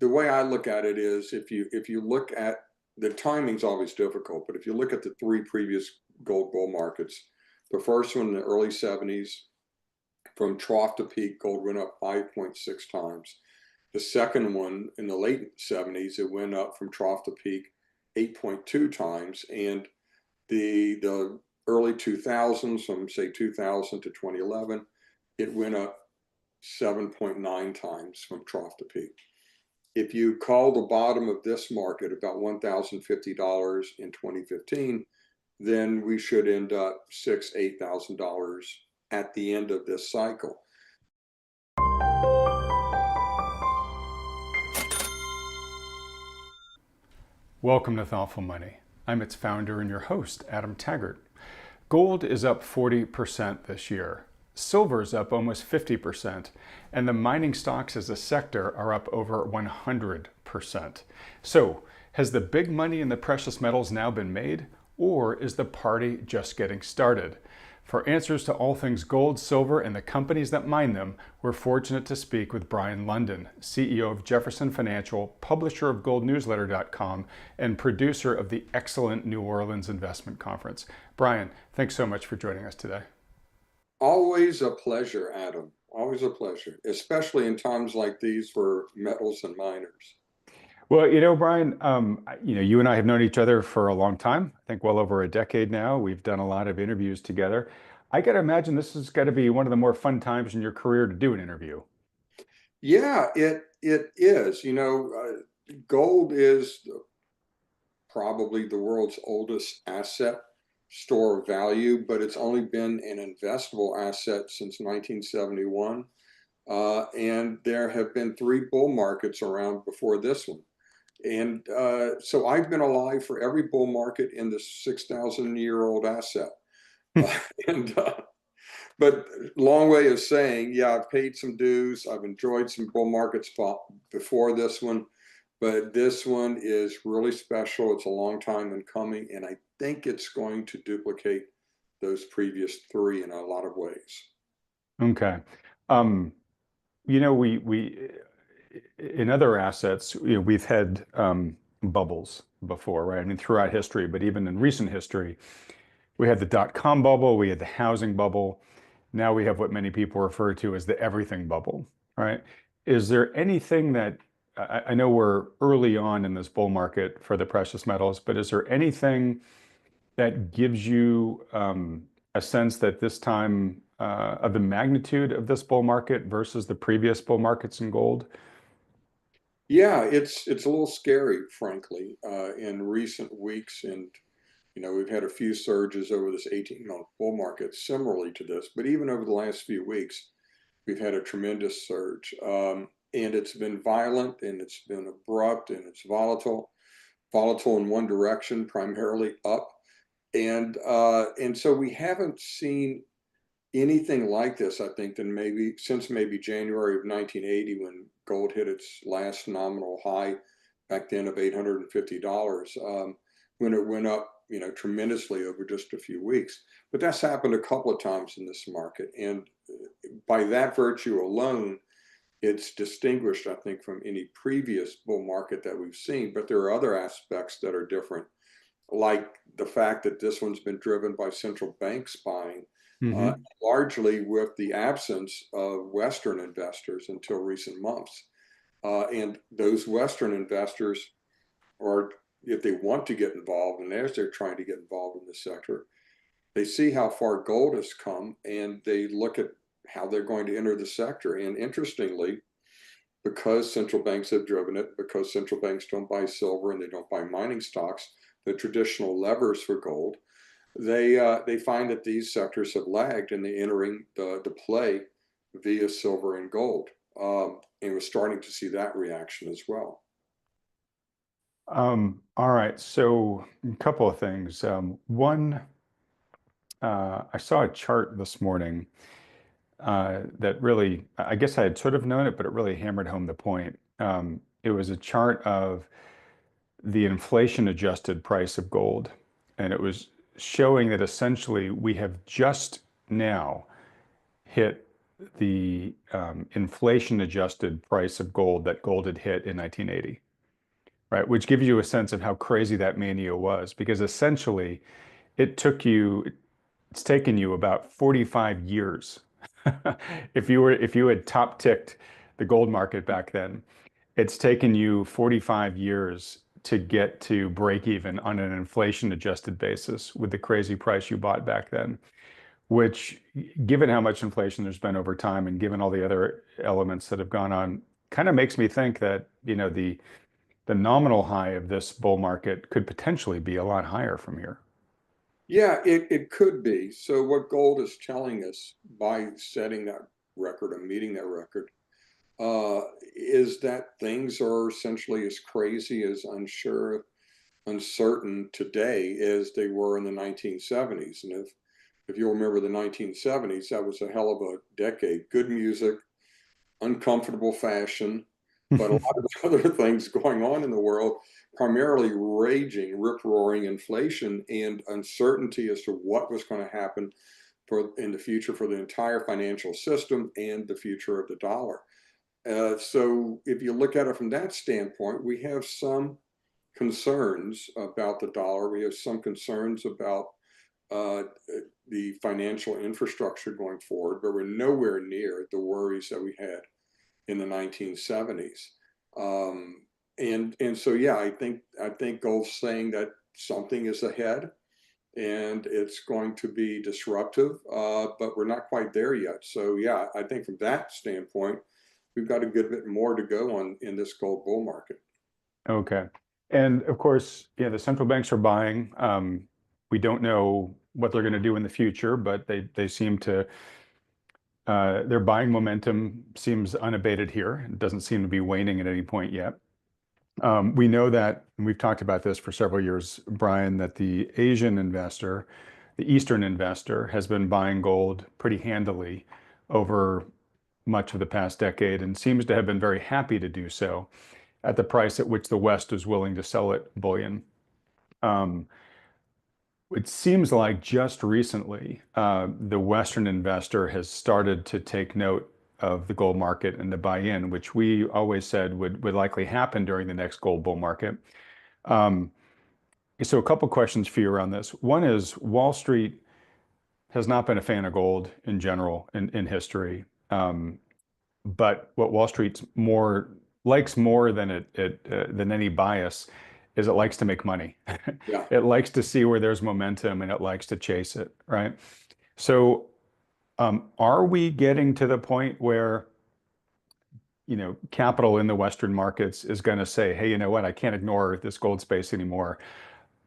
the way I look at it is if you look at the timing's always difficult, but if you look at the three previous gold bull markets, the first one in the early 70s, from trough to peak, gold went up 5.6 times. The second one in the late 70s, it went up from trough to peak 8.2 times. And the early 2000s, from say 2000 to 2011, it went up 7.9 times from trough to peak. If you call the bottom of this market about $1,050 in 2015, then we should end up $6,000, $8,000 at the end of this cycle. Welcome to Thoughtful Money. I'm its founder and your host, Adam Taggart. Gold is up 40% this year. Silver is up almost 50%, and the mining stocks as a sector are up over 100%. So, has the big money in the precious metals now been made, or is the party just getting started? For answers to all things gold, silver, and the companies that mine them, we're fortunate to speak with Brien Lundin, CEO of Jefferson Financial, publisher of GoldNewsletter.com, and producer of the excellent New Orleans Investment Conference. Brien, thanks so much for joining us today. Always a pleasure, Adam. Always a pleasure, especially in times like these for metals and miners. Well, Brien, you and I have known each other for a long time. I think well over a decade now. We've done a lot of interviews together. I got to imagine this has got to be one of the more fun times in your career to do an interview. Yeah, it is. Gold is probably the world's oldest asset, store of value, but it's only been an investable asset since 1971. And there have been three bull markets around before this one. And so I've been alive for every bull market in the 6,000-year-old asset. But long way of saying, yeah, I've paid some dues. I've enjoyed some bull markets before this one, but this one is really special. It's a long time in coming, and I think it's going to duplicate those previous three in a lot of ways. Okay. We in other assets, we've had bubbles before, right? I mean, throughout history, but even in recent history, we had the dot-com bubble, we had the housing bubble. Now we have what many people refer to as the everything bubble, right? Is there anything that, I know we're early on in this bull market for the precious metals, but is there anything that gives you a sense that this time of the magnitude of this bull market versus the previous bull markets in gold? Yeah, it's a little scary, frankly, in recent weeks. And, we've had a few surges over this 18-month bull market similarly to this. But even over the last few weeks, we've had a tremendous surge. And it's been violent, and it's been abrupt, and it's volatile in one direction, primarily up. And so we haven't seen anything like this, I think, since maybe January of 1980, when gold hit its last nominal high back then of $850, when it went up, tremendously over just a few weeks. But that's happened a couple of times in this market. And by that virtue alone, it's distinguished, I think, from any previous bull market that we've seen. But there are other aspects that are different, like the fact that this one's been driven by central banks buying, largely with the absence of Western investors until recent months. And those Western investors are, if they want to get involved, and as they're trying to get involved in this sector, they see how far gold has come, and they look at how they're going to enter the sector. And interestingly, because central banks have driven it, because central banks don't buy silver and they don't buy mining stocks, the traditional levers for gold, they find that these sectors have lagged, and they're entering the play via silver and gold. And we're starting to see that reaction as well. All right, so a couple of things. One, I saw a chart this morning that really, I guess I had sort of known it, but it really hammered home the point. It was a chart of the inflation-adjusted price of gold, and it was showing that essentially we have just now hit the inflation-adjusted price of gold that gold had hit in 1980, right? Which gives you a sense of how crazy that mania was, because essentially it took you, it's taken you about 45 years. If you had top ticked the gold market back then, it's taken you 45 years to get to break even on an inflation adjusted basis with the crazy price you bought back then, which, given how much inflation there's been over time and given all the other elements that have gone on, kind of makes me think that, the nominal high of this bull market could potentially be a lot higher from here. Yeah, it could be. So what gold is telling us by setting that record and meeting that record is that things are essentially as crazy, as unsure, uncertain today as they were in the 1970s. And if you'll remember the 1970s, that was a hell of a decade. Good music, uncomfortable fashion, but a lot of other things going on in the world, primarily raging, rip-roaring inflation and uncertainty as to what was going to happen in the future for the entire financial system and the future of the dollar. So if you look at it from that standpoint, we have some concerns about the dollar. We have some concerns about uh, the financial infrastructure going forward, but we're nowhere near the worries that we had in the 1970s. And so yeah, I think gold's saying that something is ahead and it's going to be disruptive, but we're not quite there yet. So yeah, I think from that standpoint, we've got a good bit more to go on in this gold bull market. Okay. And of course, yeah, the central banks are buying. We don't know what they're going to do in the future, but they seem to, their buying momentum seems unabated here. It doesn't seem to be waning at any point yet. We know that, and we've talked about this for several years, Brien, that the Asian investor, the Eastern investor, has been buying gold pretty handily over much of the past decade and seems to have been very happy to do so at the price at which the West is willing to sell it bullion. Um, it seems like just recently, the Western investor has started to take note of the gold market and to buy in, which we always said would likely happen during the next gold bull market. Um, so a couple questions for you around this. One is Wall Street has not been a fan of gold in general in history. But what Wall Street likes more than than any bias is it likes to make money. Yeah. It likes to see where there's momentum and it likes to chase it, right? So, are we getting to the point where, capital in the Western markets is going to say, hey, you know what? I can't ignore this gold space anymore.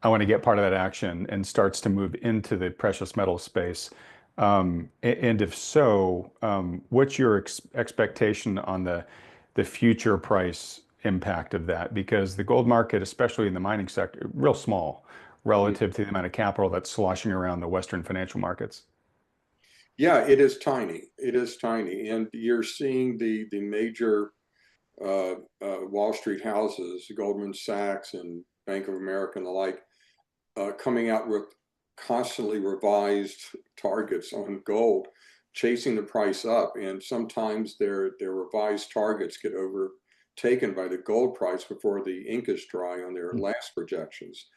I want to get part of that action, and starts to move into the precious metal space. And if so, what's your expectation on the future price impact of that? Because the gold market, especially in the mining sector, real small relative to the amount of capital that's sloshing around the Western financial markets. Yeah, it is tiny. It is tiny. And you're seeing the major Wall Street houses, Goldman Sachs and Bank of America and the like, coming out with constantly revised targets on gold, chasing the price up. And sometimes their revised targets get overtaken by the gold price before the ink is dry on their last projections.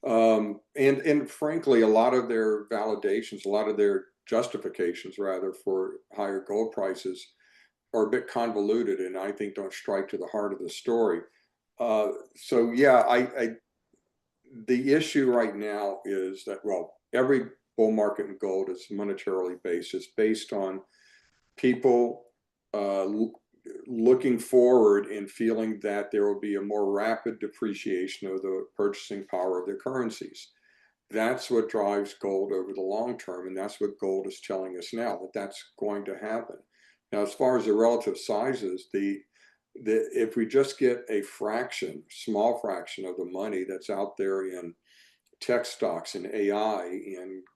And frankly, a lot of their validations, a lot of their justifications rather for higher gold prices are a bit convoluted and I think don't strike to the heart of the story. So yeah, the issue right now is that, well, every bull market in gold is monetarily based. It's based on people looking forward and feeling that there will be a more rapid depreciation of the purchasing power of their currencies. That's what drives gold over the long term, and that's what gold is telling us now, that that's going to happen. Now, as far as the relative sizes, if we just get a fraction, small fraction of the money that's out there in tech stocks and AI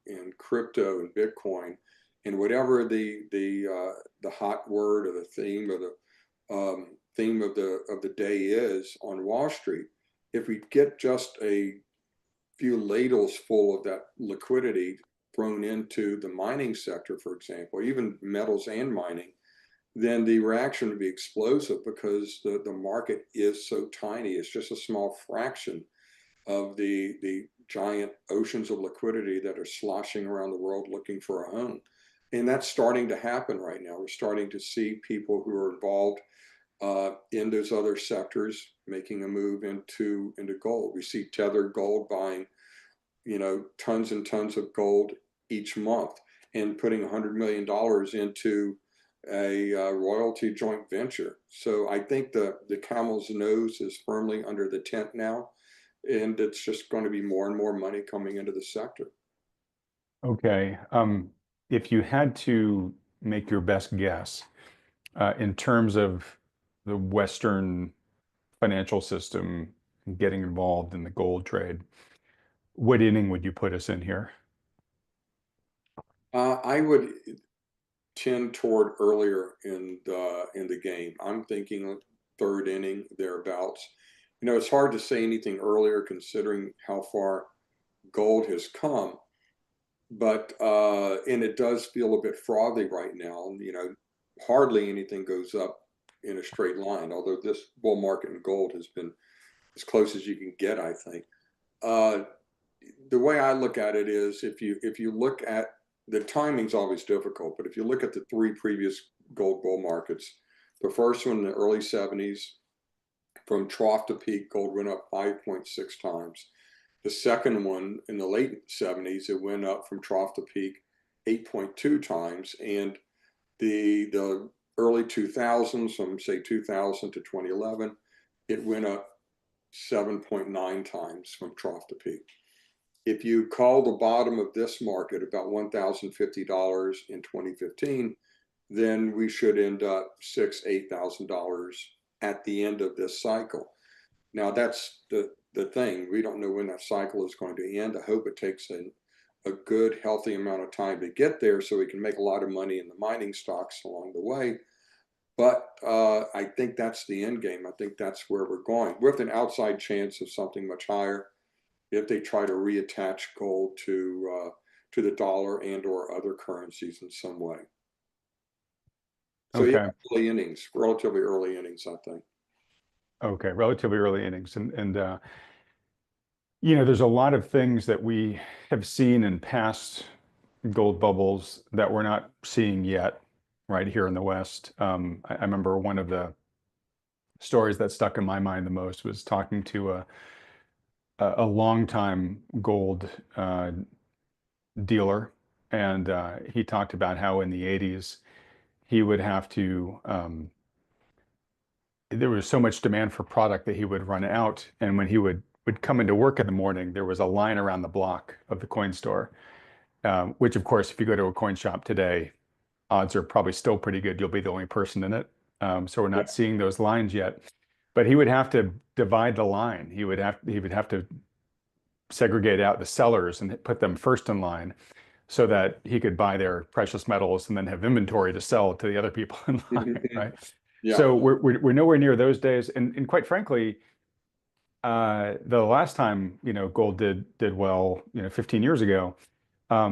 and crypto and Bitcoin and whatever the hot word or the theme or the theme of the day is on Wall Street, if we get just a few ladles full of that liquidity thrown into the mining sector, for example, even metals and mining, then the reaction would be explosive because the market is so tiny. It's just a small fraction of the giant oceans of liquidity that are sloshing around the world looking for a home. And that's starting to happen right now. We're starting to see people who are involved in those other sectors making a move into gold. We see Tethered Gold buying, tons and tons of gold each month and putting $100 million into a royalty joint venture. So I think the camel's nose is firmly under the tent now, and it's just going to be more and more money coming into the sector. Okay. If you had to make your best guess in terms of the Western financial system getting involved in the gold trade, what inning would you put us in here? I would tend toward earlier in the game. I'm thinking third inning, thereabouts. It's hard to say anything earlier considering how far gold has come, but and it does feel a bit frothy right now. Hardly anything goes up in a straight line, although this bull market in gold has been as close as you can get, I think. The way I look at it is if you look at the timing's always difficult, but if you look at the three previous gold bull markets, the first one in the early 70s, from trough to peak, gold went up 5.6 times. The second one in the late 70s, it went up from trough to peak 8.2 times. And the early 2000s, from say 2000 to 2011, it went up 7.9 times from trough to peak. If you call the bottom of this market about $1,050 in 2015, then we should end up $6,000, $8,000 at the end of this cycle. Now that's the thing. We don't know when that cycle is going to end. I hope it takes a good, healthy amount of time to get there so we can make a lot of money in the mining stocks along the way. But I think that's the end game. I think that's where we're going, with an outside chance of something much higher if they try to reattach gold to the dollar and or other currencies in some way. So Okay. yeah, early innings, relatively early innings, I think. Okay, relatively early innings. And there's a lot of things that we have seen in past gold bubbles that we're not seeing yet right here in the West. I remember one of the stories that stuck in my mind the most was talking to a longtime gold dealer, and he talked about how in the 80s he would have to there was so much demand for product that he would run out, and when he would come into work in the morning, there was a line around the block of the coin store, which of course, if you go to a coin shop today, odds are probably still pretty good you'll be the only person in it. So we're not seeing those lines yet. But he would have to divide the line. He would have to segregate out the sellers and put them first in line so that he could buy their precious metals and then have inventory to sell to the other people in line, right? Yeah. So we're nowhere near those days. And quite frankly, the last time, gold did well, 15 years ago, I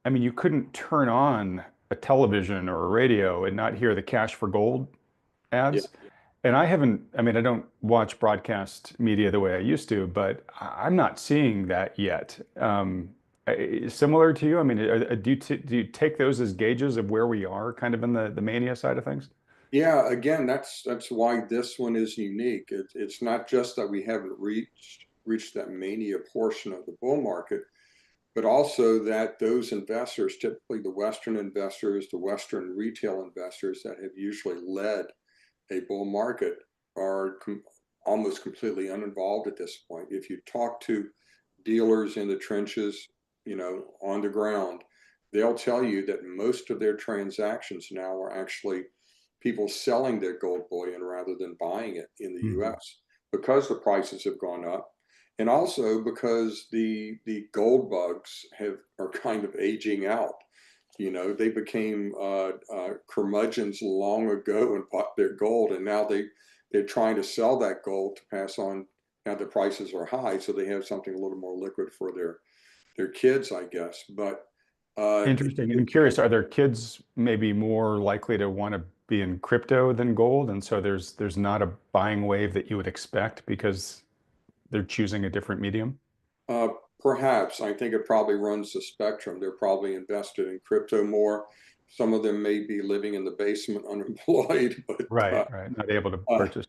mean, you couldn't turn on a television or a radio and not hear the cash for gold Yeah. ads. And I don't watch broadcast media the way I used to, but I'm not seeing that yet. Similar to you, I mean, do you take those as gauges of where we are kind of in the mania side of things? Yeah, again, that's why this one is unique. It's not just that we haven't reached that mania portion of the bull market, but also that those investors, typically the Western investors, the Western retail investors that have usually led a bull market, are almost completely uninvolved at this point. If you talk to dealers in the trenches, on the ground, they'll tell you that most of their transactions now are actually people selling their gold bullion rather than buying it in the US, because the prices have gone up, and also because the gold bugs are kind of aging out. They became curmudgeons long ago and bought their gold, and now they're trying to sell that gold to pass on. Now the prices are high, so they have something a little more liquid for their kids, I guess. But Interesting. And I'm curious, are there kids maybe more likely to want to be in crypto than gold? And so there's not a buying wave that you would expect because they're choosing a different medium? Uh, Perhaps. I think it probably runs the spectrum. They're probably invested in crypto more. Some of them may be living in the basement unemployed, but Right, right. Not able to uh, purchase.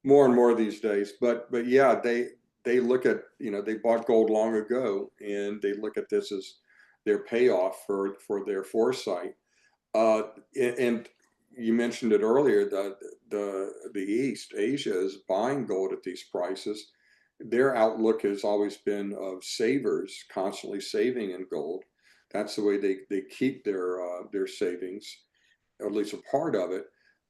more and more these days. But yeah, they look at, they bought gold long ago, and they look at this as their payoff for their foresight. Uh, and you mentioned it earlier, the East, Asia is buying gold at these prices. Their outlook has always been of savers, constantly saving in gold. That's the way they keep their savings, or at least a part of it.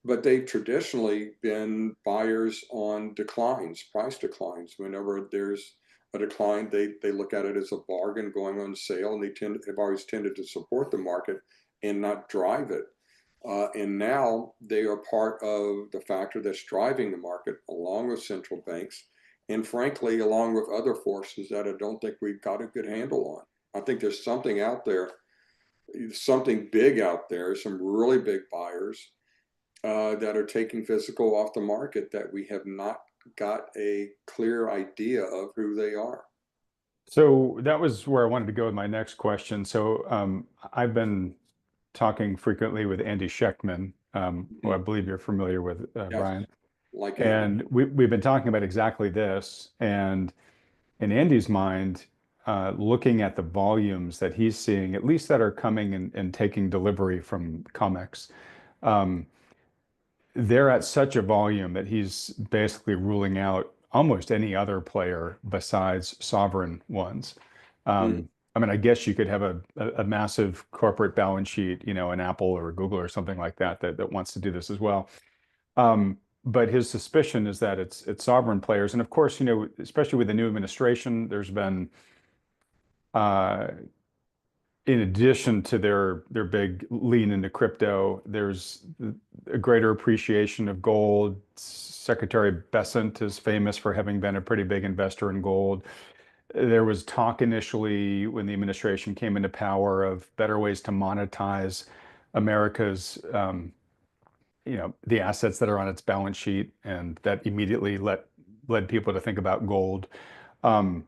But they've traditionally been buyers on declines, price declines. Whenever there's a decline, they look at it as a bargain going on sale, and have always tended to support the market and not drive it. And now they are part of the factor that's driving the market, along with central banks, and frankly, along with other forces that I don't think we've got a good handle on. I think there's something out there, something big out there, some really big buyers that are taking physical off the market that we have not got a clear idea of who they are. So that was where I wanted to go with my next question. So I've been talking frequently with Andy Schechtman, who I Mhm. believe you're familiar with, Yes, Brian. like Andy. And we've been talking about exactly this. And in Andy's mind, looking at the volumes that he's seeing, at least that are coming and taking delivery from COMEX, um, they're at such a volume that he's basically ruling out almost any other player besides sovereign ones. Mm. I mean, I guess you could have a massive corporate balance sheet, an Apple or a Google or something like that wants to do this as well. But his suspicion is that it's sovereign players, and of course, especially with the new administration, there's been uh, in addition to their big lean into crypto, there's a greater appreciation of gold. Secretary Bessent is famous for having been a pretty big investor in gold. There was talk initially when the administration came into power of better ways to monetize America's, the assets that are on its balance sheet, and that immediately led people to think about gold. Um,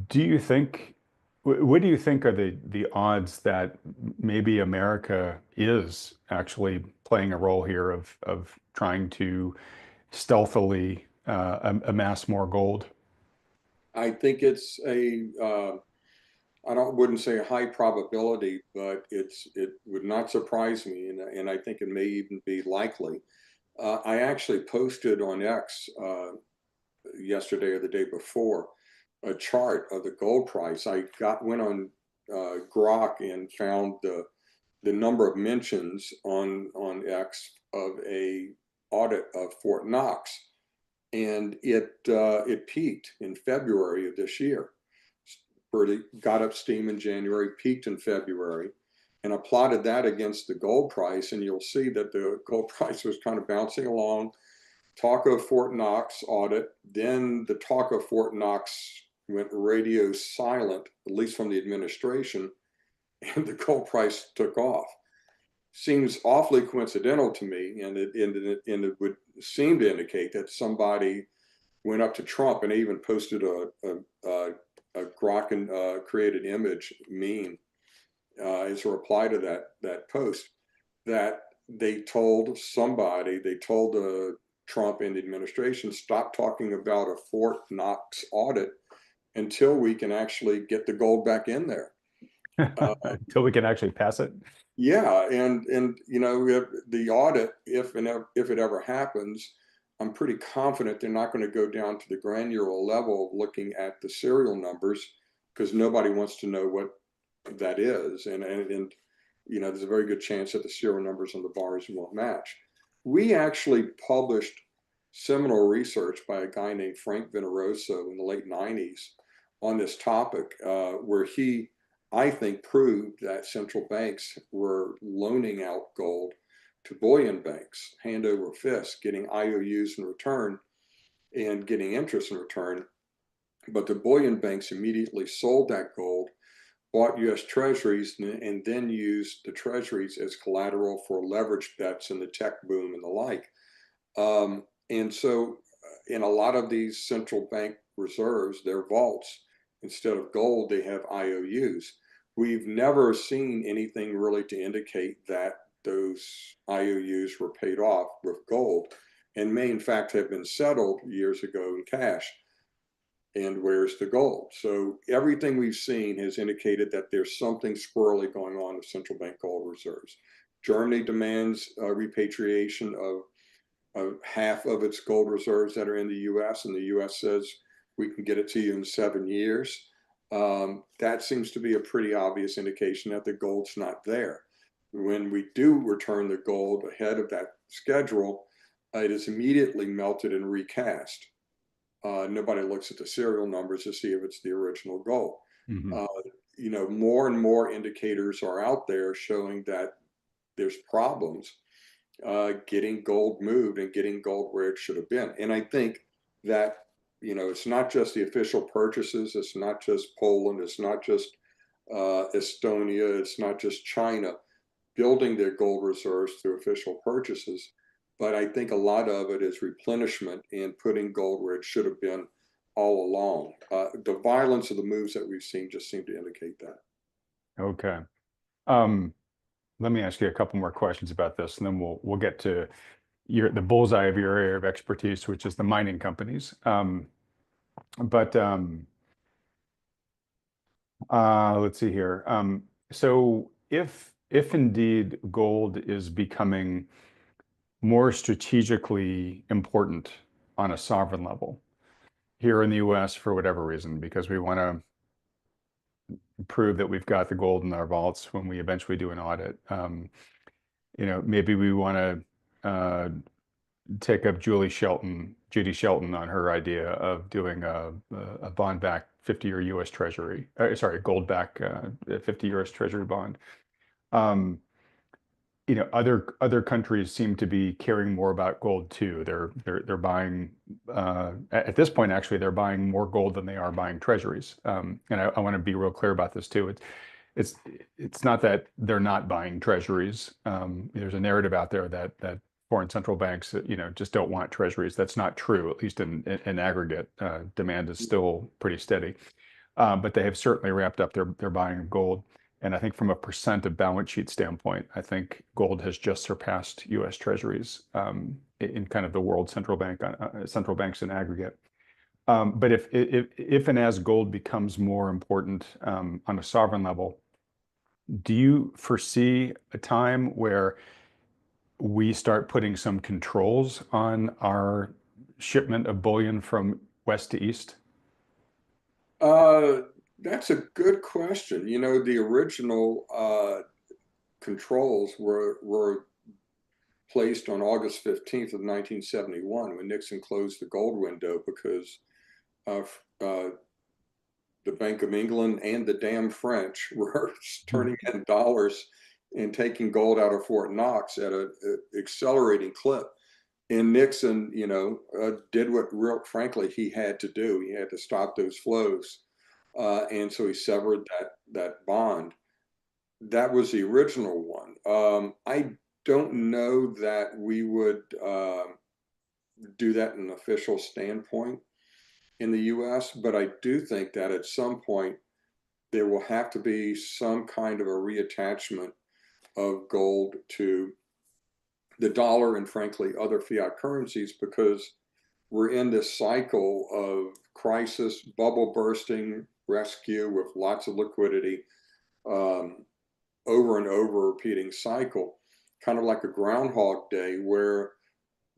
Do you think, what do you think are the odds that maybe America is actually playing a role here of trying to stealthily amass more gold? I think it's I don't wouldn't say a high probability, but it would not surprise me, and I think it may even be likely. I actually posted on X yesterday or the day before a chart of the gold price. Went on Grok and found the number of mentions on X of a audit of Fort Knox, and it peaked in February of this year. Got up steam in January, peaked in February, and I plotted that against the gold price, and you'll see that the gold price was kind of bouncing along. Talk of Fort Knox audit, then the talk of Fort Knox went radio silent, at least from the administration, and the gold price took off. Seems awfully coincidental to me, and it would seem to indicate that somebody went up to Trump and even posted a Grok created image meme as a reply to that post, that they told Trump and the administration, stop talking about a Fort Knox audit until we can actually get the gold back in there. Uh, Until we can actually pass it? yeah, and the audit, if it ever happens, I'm pretty confident they're not going to go down to the granular level of looking at the serial numbers, because nobody wants to know what that is, and there's a very good chance that the serial numbers on the bars won't match. We actually published seminal research by a guy named Frank Veneroso in the late 90s on this topic, where he, I think, proved that central banks were loaning out gold to bullion banks, hand over fist, getting IOUs in return and getting interest in return. But the bullion banks immediately sold that gold bought U.S. Treasuries and then used the Treasuries as collateral for leverage bets in the tech boom and the like. And so in a lot of these central bank reserves, their vaults, instead of gold, they have IOUs. We've never seen anything really to indicate that those IOUs were paid off with gold and may in fact have been settled years ago in cash. And where's the gold? So everything we've seen has indicated that there's something squirrely going on with central bank gold reserves. Germany demands repatriation of half of its gold reserves that are in the U.S., and the U.S. says we can get it to you in 7 years. That seems to be a pretty obvious indication that the gold's not there. When we do return the gold ahead of that schedule, it is immediately melted and recast. Nobody looks at the serial numbers to see if it's the original gold. Mhm. More and more indicators are out there showing that there's problems getting gold moved and getting gold where it should have been. And I think that, it's not just the official purchases, it's not just Poland, it's not just Estonia, it's not just China building their gold reserves through official purchases. But I think a lot of it is replenishment and putting gold where it should have been all along. The violence of the moves that we've seen just seem to indicate that. Okay. Um, Let me ask you a couple more questions about this, and then we'll get to the bullseye of your area of expertise, which is the mining companies. But let's see here. So if indeed gold is becoming more strategically important on a sovereign level here in the U.S. for whatever reason, because we want to prove that we've got the gold in our vaults when we eventually do an audit. Maybe we want to take up Judy Shelton on her idea of doing a bond-backed 50-year U.S. Treasury, gold-backed 50 U.S. Treasury bond. Other countries seem to be caring more about gold too. They're buying at this point, actually, they're buying more gold than they are buying treasuries. And I want to be real clear about this too. It's not that they're not buying treasuries. There's a narrative out there that foreign central banks, just don't want treasuries. That's not true, at least in aggregate. Demand is still pretty steady. But they have certainly ramped up their buying of gold. And I think from a percent of balance sheet standpoint, I think gold has just surpassed U.S. Treasuries in kind of the world central banks in aggregate. But if and as gold becomes more important on a sovereign level, do you foresee a time where we start putting some controls on our shipment of bullion from west to east? That's a good question. The original controls were placed on August 15th of 1971 when Nixon closed the gold window because of the Bank of England and the damn French were turning in dollars and taking gold out of Fort Knox at an accelerating clip. And Nixon, did what, frankly, he had to do. He had to stop those flows. And so he severed that bond. That was the original one. I don't know that we would do that in an official standpoint in the US, but I do think that at some point there will have to be some kind of a reattachment of gold to the dollar and frankly other fiat currencies, because we're in this cycle of crisis, bubble bursting, rescue with lots of liquidity, over and over repeating cycle, kind of like a Groundhog Day where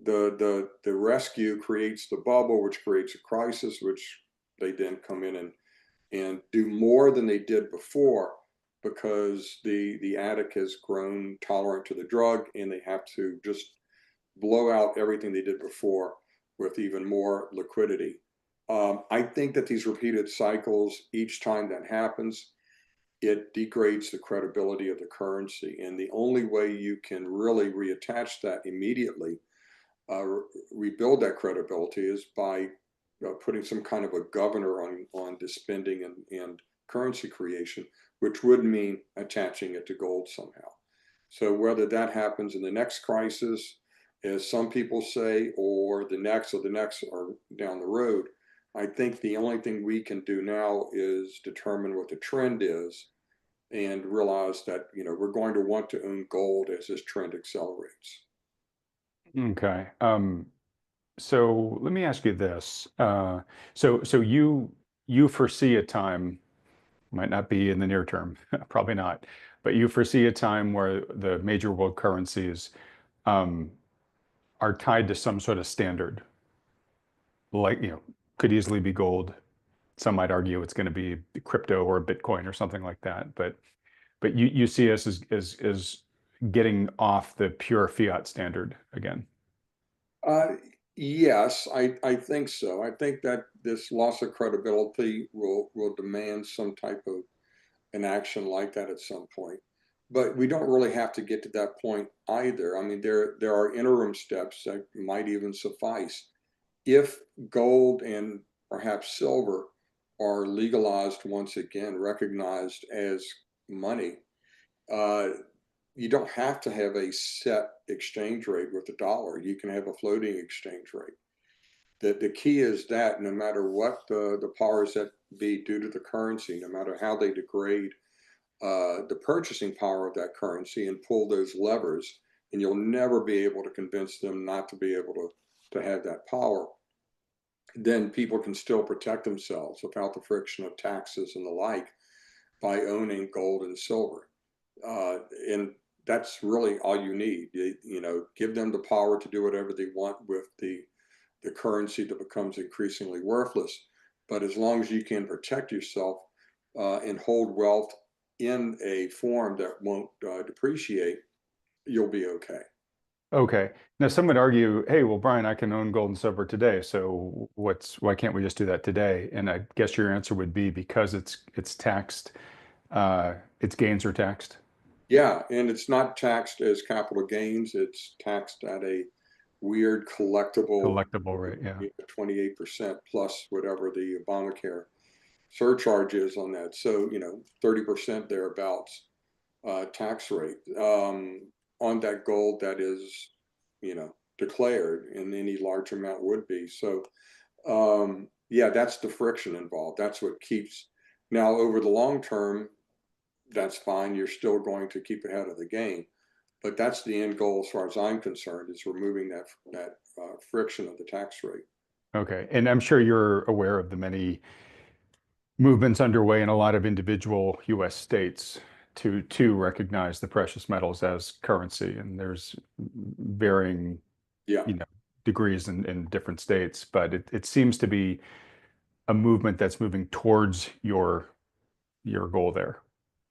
the rescue creates the bubble, which creates a crisis, which they then come in and do more than they did before because the addict has grown tolerant to the drug and they have to just blow out everything they did before with even more liquidity. I think that these repeated cycles, each time that happens, it degrades the credibility of the currency. And the only way you can really reattach that immediately, rebuild that credibility, is by putting some kind of a governor on the spending and currency creation, which would mean attaching it to gold somehow. So whether that happens in the next crisis, as some people say, or the next or down the road, I think the only thing we can do now is determine what the trend is and realize that, we're going to want to own gold as this trend accelerates. Okay. So let me ask you this. So you foresee a time, might not be in the near term, probably not, but you foresee a time where the major world currencies um, are tied to some sort of standard, like, could easily be gold. Some might argue it's going to be crypto or Bitcoin or something like that. But you see us as getting off the pure fiat standard again. Uh, yes, I think so. I think that this loss of credibility will demand some type of an action like that at some point. But we don't really have to get to that point either. I mean, there are interim steps that might even suffice. If gold and perhaps silver are legalized once again, recognized as money, uh, you don't have to have a set exchange rate with the dollar. You can have a floating exchange rate. The key is that no matter what the powers that be do to the currency, no matter how they degrade the purchasing power of that currency and pull those levers, and you'll never be able to convince them not to be able to have that power, then people can still protect themselves without the friction of taxes and the like by owning gold and silver. And that's really all you need. Give them the power to do whatever they want with the currency that becomes increasingly worthless. But as long as you can protect yourself and hold wealth in a form that won't depreciate, you'll be okay. Okay. Now, some would argue, hey, well, Brian, I can own gold and silver today. So why can't we just do that today? And I guess your answer would be because it's taxed, its gains are taxed. Yeah, and it's not taxed as capital gains. It's taxed at a weird collectible Collectible rate, yeah. 28% plus whatever the Obamacare surcharge is on that. So, 30% thereabouts tax rate on that gold that is, declared, and any large amount would be. So, yeah, that's the friction involved. That's what keeps. Now, over the long term, that's fine. You're still going to keep ahead of the game, but that's the end goal, as far as I'm concerned, is removing that friction of the tax rate. Okay. And I'm sure you're aware of the many movements underway in a lot of individual US states to recognize the precious metals as currency. And there's varying, Yeah. you know, degrees in different states, but it seems to be a movement that's moving towards your goal there.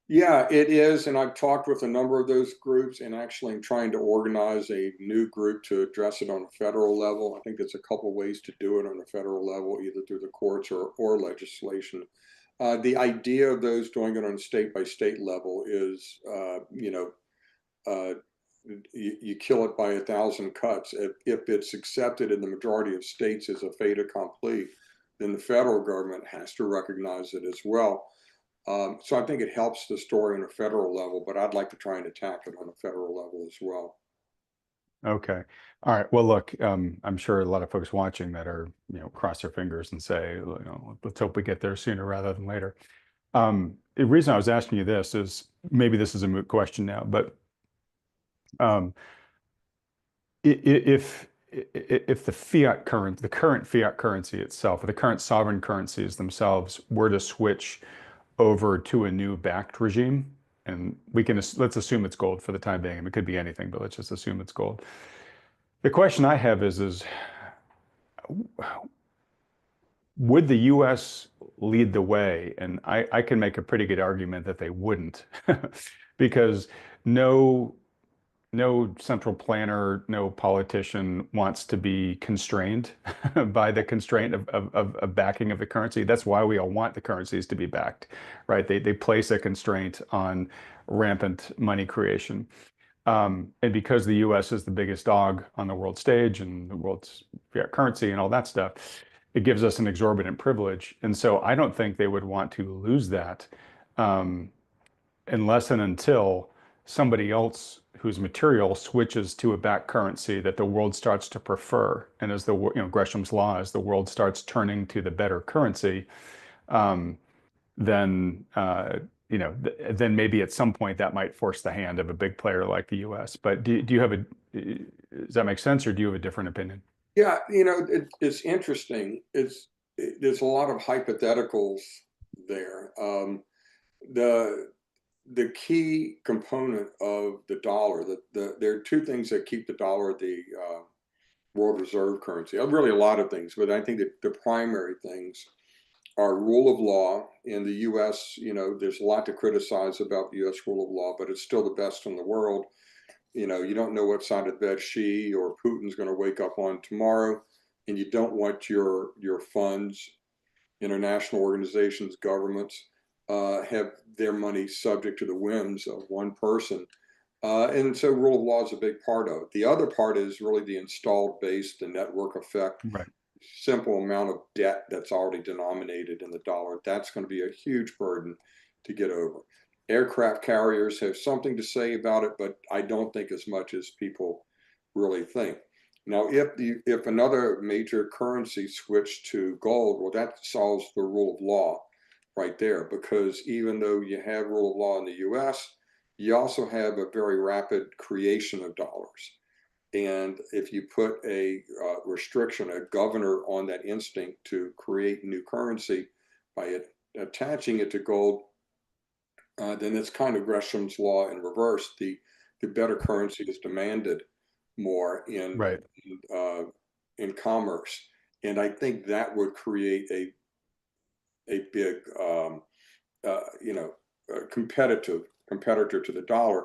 Yeah, it is. And I've talked with a number of those groups, and actually I'm trying to organize a new group to address it on a federal level. I think there's a couple ways to do it on a federal level, either through the courts or legislation. The idea of those doing it on a state by state level is, uh, you kill it by 1,000 cuts. If it's accepted in the majority of states as a fait accompli, then the federal government has to recognize it as well. So I think it helps the story on a federal level, but I'd like to try and attack it on a federal level as well. Okay. All right. Well, look, I'm sure a lot of folks watching that are, cross their fingers and say, let's hope we get there sooner rather than later. The reason I was asking you this is maybe this is a moot question now, but um, if the current fiat currency itself, or the current sovereign currencies themselves were to switch over to a new backed regime, and let's assume it's gold for the time being. I mean, it could be anything, but let's just assume it's gold. The question I have is would the US lead the way? And I can make a pretty good argument that they wouldn't, because no no central planner, no politician wants to be constrained by the constraint of backing of the currency. That's why we all want the currencies to be backed, right? They place a constraint on rampant money creation. And because the US is the biggest dog on the world stage and the world's fiat currency and all that stuff, it gives us an exorbitant privilege. And so I don't think they would want to lose that um, unless and until somebody else whose material switches to a back currency that the world starts to prefer. And as Gresham's law, as the world starts turning to the better currency, um, then then maybe at some point that might force the hand of a big player like the U.S. But do you have does that make sense, or do you have a different opinion? Yeah, it's interesting. There's a lot of hypotheticals there. The the key component of the dollar, there are two things that keep the dollar the world reserve currency. Really, a lot of things, but I think that the primary things are rule of law in the U.S. There's a lot to criticize about the U.S. rule of law, but it's still the best in the world. You don't know what side of the bed Xi or Putin's going to wake up on tomorrow, and you don't want your funds, international organizations, governments, have their money subject to the whims of one person. And so rule of law is a big part of it. The other part is really the installed base, the network effect, Right. simple amount of debt that's already denominated in the dollar. That's going to be a huge burden to get over. Aircraft carriers have something to say about it, but I don't think as much as people really think. Now, if another major currency switched to gold, well, that solves the rule of law right there, because even though you have rule of law in the US, you also have a very rapid creation of dollars. And if you put a restriction, a governor on that instinct to create new currency by attaching it to gold, then it's kind of Gresham's law in reverse. The better currency is demanded more Right. in commerce, and I think that would create a big competitor to the dollar.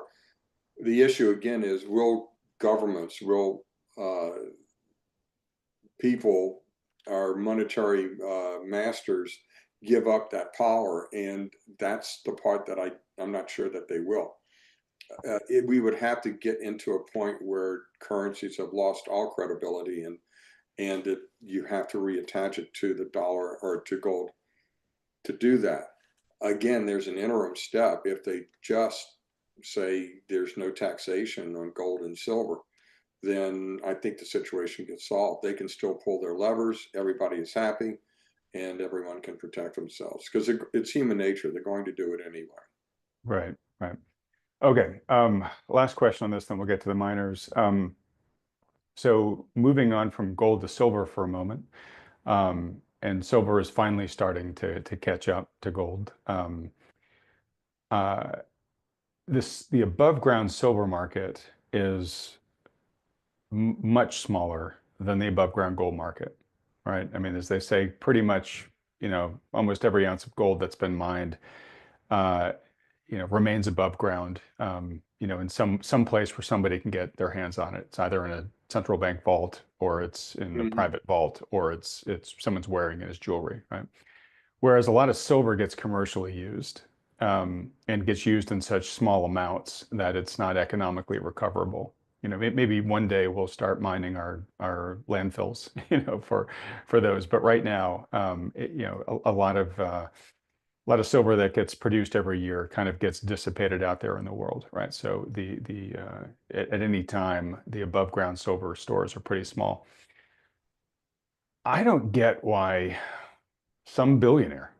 The issue again is, will governments, will people, our monetary masters, give up that power? And that's the part that I'm not sure that they will. We would have to get into a point where currencies have lost all credibility, and that you have to reattach it to the dollar or to gold to do that. Again, there's an interim step. If they just say there's no taxation on gold and silver, then I think the situation gets solved. They can still pull their levers. Everybody is happy, and everyone can protect themselves, because it's human nature. They're going to do it anyway. Right. Right. Okay. Last question on this, then we'll get to the miners. So moving on from gold to silver for a moment, and silver is finally starting to catch up to gold. Uh, the above ground silver market is much smaller than the above ground gold market, right? I mean, as they say, pretty much, almost every ounce of gold that's been mined, uh, remains above ground, in some place where somebody can get their hands on it. It's either in a central bank vault, or it's in a Mm-hmm. private vault, or it's someone's wearing it as jewelry, right? Whereas a lot of silver gets commercially used, and gets used in such small amounts that it's not economically recoverable. Maybe one day we'll start mining our landfills, for those. But right now, a lot of silver that gets produced every year kind of gets dissipated out there in the world, right? So at any time, the above ground silver stores are pretty small. I don't get why some billionaire,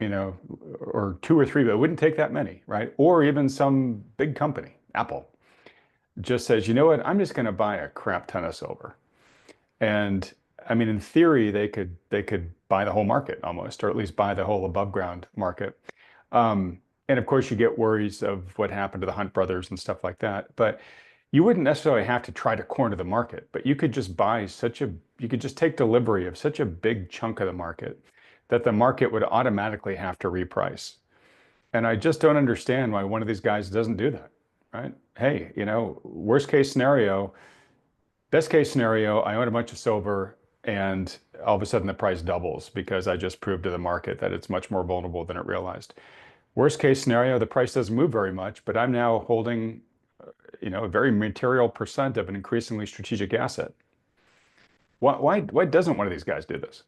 or two or three, but it wouldn't take that many, right? Or even some big company, Apple, just says, you know what, I'm just going to buy a crap ton of silver. And I mean, in theory, they could buy the whole market almost, or at least buy the whole above ground market. And of course, you get worries of what happened to the Hunt brothers and stuff like that. But you wouldn't necessarily have to try to corner the market, but you could just you could just take delivery of such a big chunk of the market that the market would automatically have to reprice. And I just don't understand why one of these guys doesn't do that, right? Hey, worst case scenario, best case scenario, I own a bunch of silver, and all of a sudden the price doubles because I just proved to the market that it's much more vulnerable than it realized. Worst case scenario, the price doesn't move very much, but I'm now holding, a very material percent of an increasingly strategic asset. Why doesn't one of these guys do this?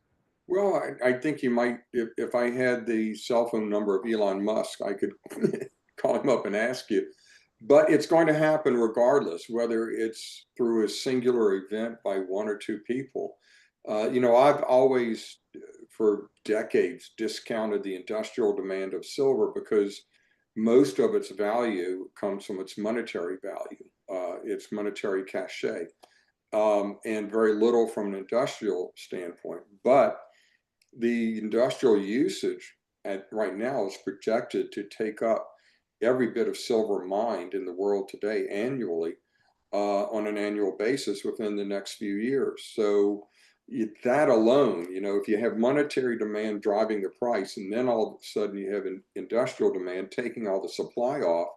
Well, I think you might, if I had the cell phone number of Elon Musk, I could call him up and ask you. But it's going to happen regardless, whether it's through a singular event by one or two people. I've always, for decades, discounted the industrial demand of silver because most of its value comes from its monetary value, its monetary cachet, and very little from an industrial standpoint. But the industrial usage right now is projected to take up every bit of silver mined in the world today annually, on an annual basis within the next few years. So that alone, if you have monetary demand driving the price, and then all of a sudden you have industrial demand taking all the supply off,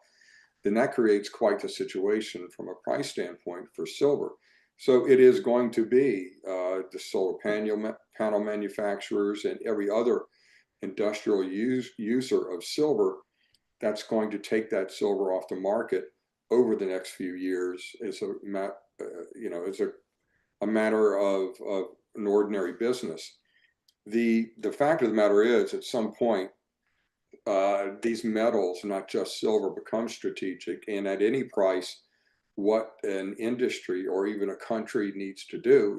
then that creates quite the situation from a price standpoint for silver. So it is going to be the solar panel manufacturers and every other industrial user of silver that's going to take that silver off the market over the next few years as a matter of an ordinary business. The fact of the matter is, at some point, these metals, not just silver, become strategic, and at any price, what an industry or even a country needs to do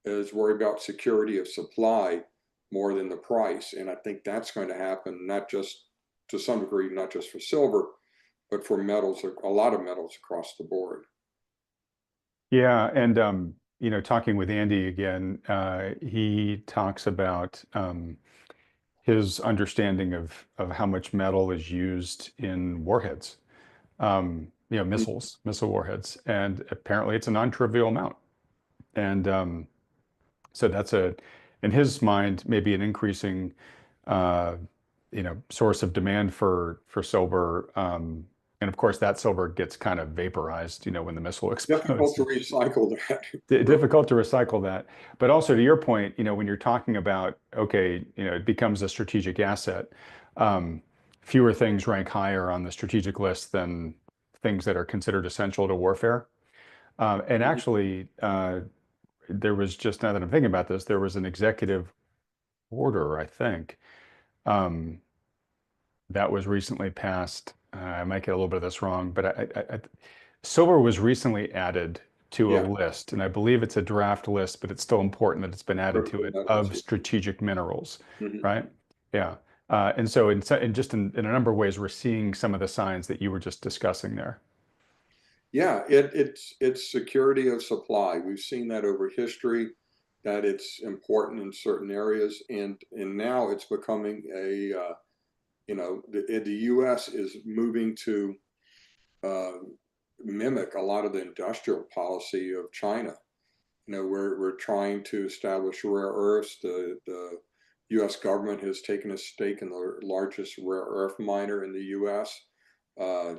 is worry about security of supply more than the price. And I think that's going to happen, not just to some degree, not just for silver, but for metals, a lot of metals across the board. Yeah, and talking with Andy again, he talks about his understanding of how much metal is used in warheads, missile warheads, and apparently it's a non-trivial amount. And so that's in his mind, maybe an increasing, source of demand for silver. And of course, that silver gets kind of vaporized, when the missile explodes. Difficult to recycle that. Difficult to recycle that. But also to your point, when you're talking about, okay, it becomes a strategic asset, fewer things rank higher on the strategic list than things that are considered essential to warfare. And actually, there was just, now that I'm thinking about this, there was an executive order, I think, that was recently passed. I might get a little bit of this wrong, but silver was recently added to a Yeah, list, and I believe it's a draft list, but it's still important that it's been added to it of strategic minerals, right? Yeah. And so just in a number of ways, we're seeing some of the signs that you were just discussing there. Yeah, it's security of supply. We've seen that over history, that it's important in certain areas, and now it's becoming the U.S. is moving to uh, mimic a lot of the industrial policy of China. We're trying to establish rare earths. The U.S. government has taken a stake in the largest rare earth miner in the U.S. Uh,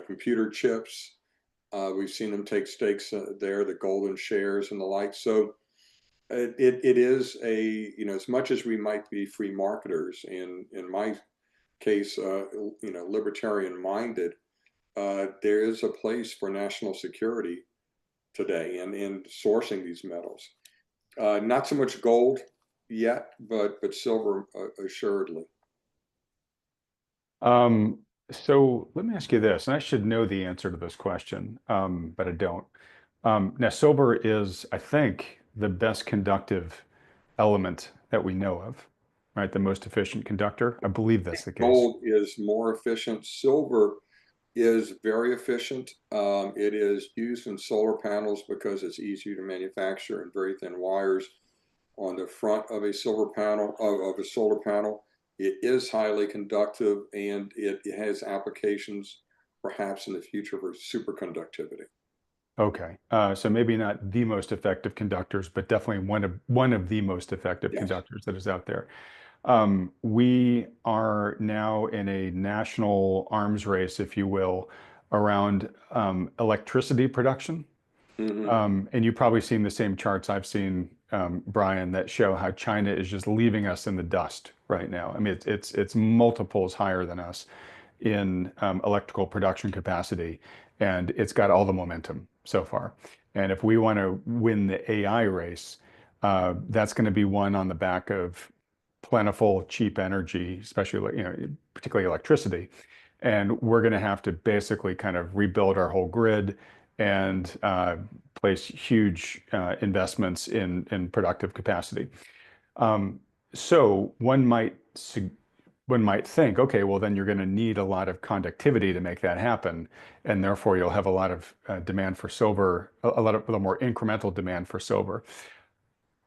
computer chips. We've seen them take stakes there, the golden shares and the like. So it is as much as we might be free marketers, and in my case, libertarian minded, there is a place for national security today in sourcing these metals. Not so much gold yet, but silver assuredly. So let me ask you this, and I should know the answer to this question, but I don't. Now, silver is, I think, the best conductive element that we know of, right? The most efficient conductor. I believe that's the case. Gold is more efficient. Silver is very efficient. It is used in solar panels because it's easier to manufacture and very thin wires on the front of a silver panel of a solar panel. It is highly conductive, and it has applications perhaps in the future for superconductivity. Okay, so maybe not the most effective conductors, but definitely one of the most effective Yes. conductors that is out there. We are now in a national arms race, if you will, around electricity production. And you've probably seen the same charts I've seen, Brien, that show how China is just leaving us in the dust right now. I mean, it's multiples higher than us in electrical production capacity, and it's got all the momentum so far. And if we want to win the AI race, That's going to be one on the back of plentiful, cheap energy, especially, particularly electricity. And we're going to have to basically kind of rebuild our whole grid and place huge investments in productive capacity. So one might think, okay, well then you're going to need a lot of conductivity to make that happen, and therefore you'll have a lot of demand for silver, a little more incremental demand for silver.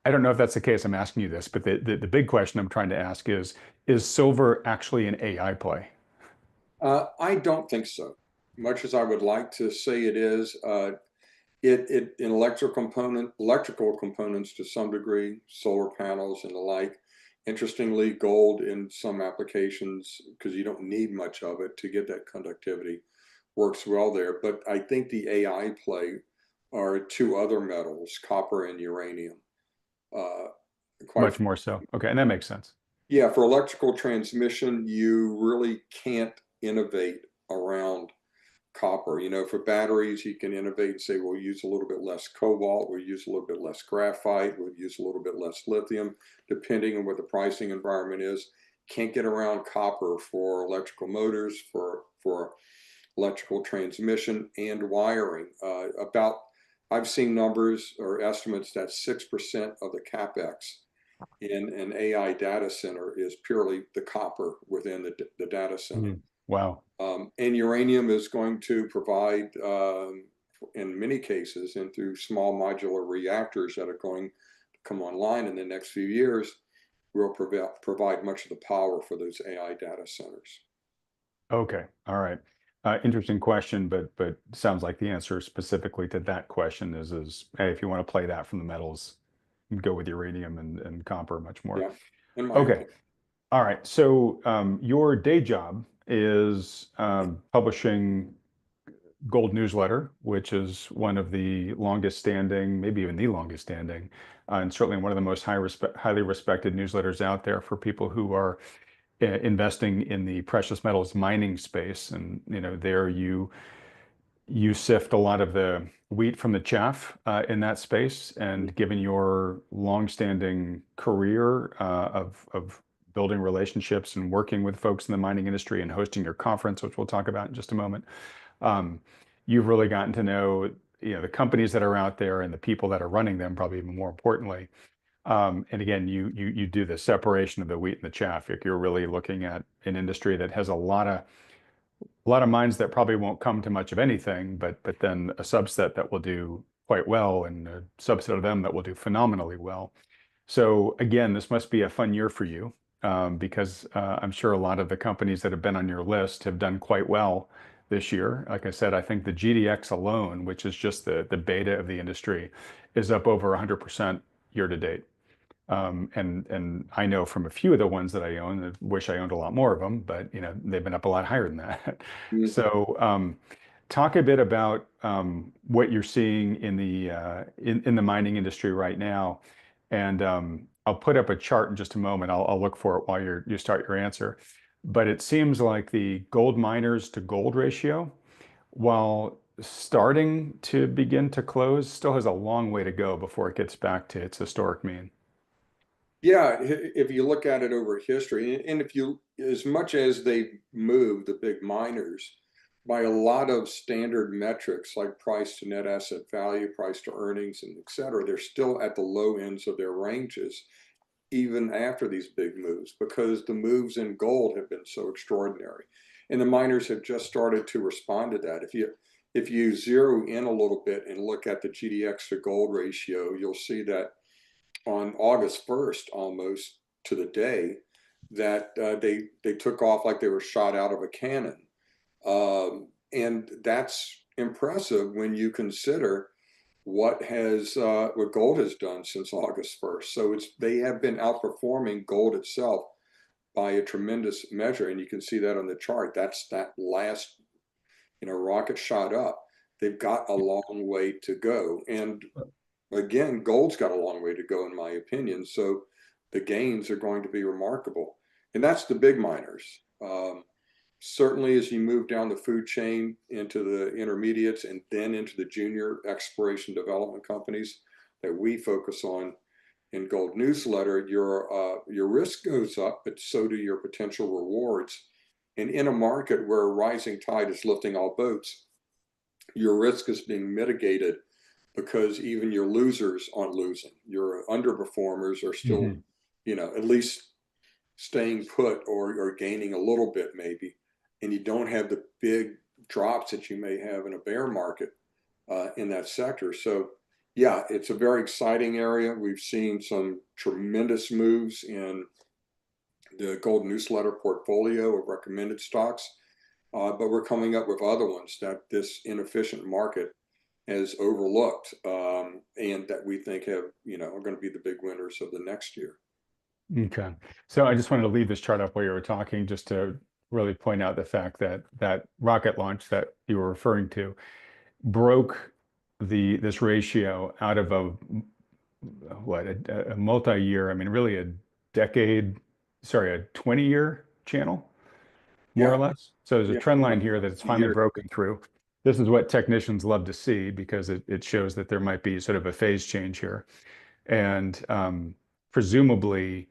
I don't know if that's the case. I'm asking you this, but the big question I'm trying to ask is silver actually an AI play? I don't think so. Much as I would like to say it is, it in electrical components to some degree, solar panels and the like. Interestingly, gold in some applications, because you don't need much of it to get that conductivity, works well there. But I think the AI play are two other metals, copper and uranium. Uh, quite Much more so. Okay, and that makes sense. Yeah, for electrical transmission, you really can't innovate around copper. For batteries, you can innovate and say, we'll use a little bit less cobalt, we'll use a little bit less graphite, we'll use a little bit less lithium, depending on what the pricing environment is. Can't get around copper for electrical motors, for electrical transmission and wiring. I've seen numbers or estimates that 6% of the CapEx in an AI data center is purely the copper within the data center. Wow. And uranium is going to provide, in many cases, and through small modular reactors that are going to come online in the next few years, will provide much of the power for those AI data centers. Okay. All right. Interesting question, but sounds like the answer specifically to that question is hey, if you want to play that from the metals, go with uranium and copper much more. Yeah, in my Okay. opinion. All right. So your day job is publishing Gold Newsletter, which is one of the longest standing, maybe even the longest standing, and certainly one of the most highly respected newsletters out there for people who are investing in the precious metals mining space. And there you sift a lot of the wheat from the chaff in that space. And given your longstanding career of building relationships and working with folks in the mining industry and hosting your conference, which we'll talk about in just a moment, um, you've really gotten to know the companies that are out there and the people that are running them, probably even more importantly. And again, you do the separation of the wheat and the chaff. You're really looking at an industry that has a lot of mines that probably won't come to much of anything, but then a subset that will do quite well, and a subset of them that will do phenomenally well. So again, this must be a fun year for you, because I'm sure a lot of the companies that have been on your list have done quite well this year. Like I said, I think the GDX alone, which is just the beta of the industry, is up over 100% year to date. And I know from a few of the ones that I own, I wish I owned a lot more of them, but they've been up a lot higher than that. Mm. So talk a bit about what you're seeing in the mining industry right now, and I'll put up a chart in just a moment. I'll look for it while you start your answer. But it seems like the gold miners to gold ratio, while starting to begin to close, still has a long way to go before it gets back to its historic mean. Yeah, if you look at it over history, and if you, as much as they move the big miners by a lot of standard metrics like price to net asset value, price to earnings, and et cetera, they're still at the low ends of their ranges, even after these big moves, because the moves in gold have been so extraordinary. And the miners have just started to respond to that. If you zero in a little bit and look at the GDX to gold ratio, you'll see that on August 1st, almost to the day, that they took off like they were shot out of a cannon. And that's impressive when you consider what gold has done since August 1st. So they have been outperforming gold itself by a tremendous measure, and you can see that on the chart. That's that last rocket shot up. They've got a long way to go, and again, gold's got a long way to go, in my opinion. So the gains are going to be remarkable. And that's the big miners. Certainly, as you move down the food chain into the intermediates and then into the junior exploration development companies that we focus on, in Gold Newsletter, your risk goes up, but so do your potential rewards. And in a market where a rising tide is lifting all boats, your risk is being mitigated because even your losers aren't losing. Your underperformers are still, at least staying put or gaining a little bit maybe. And you don't have the big drops that you may have in a bear market in that sector. So yeah, it's a very exciting area. We've seen some tremendous moves in the Gold Newsletter portfolio of recommended stocks, but we're coming up with other ones that this inefficient market has overlooked, and that we think have, are going to be the big winners of the next year. Okay. So I just wanted to leave this chart up while you were talking, just to really point out the fact that that rocket launch that you were referring to broke this ratio out of a multi-year, I mean, really a 20-year channel, more or less. So there's a trend line here that it's finally broken through. This is what technicians love to see because it shows that there might be sort of a phase change here. And presumably,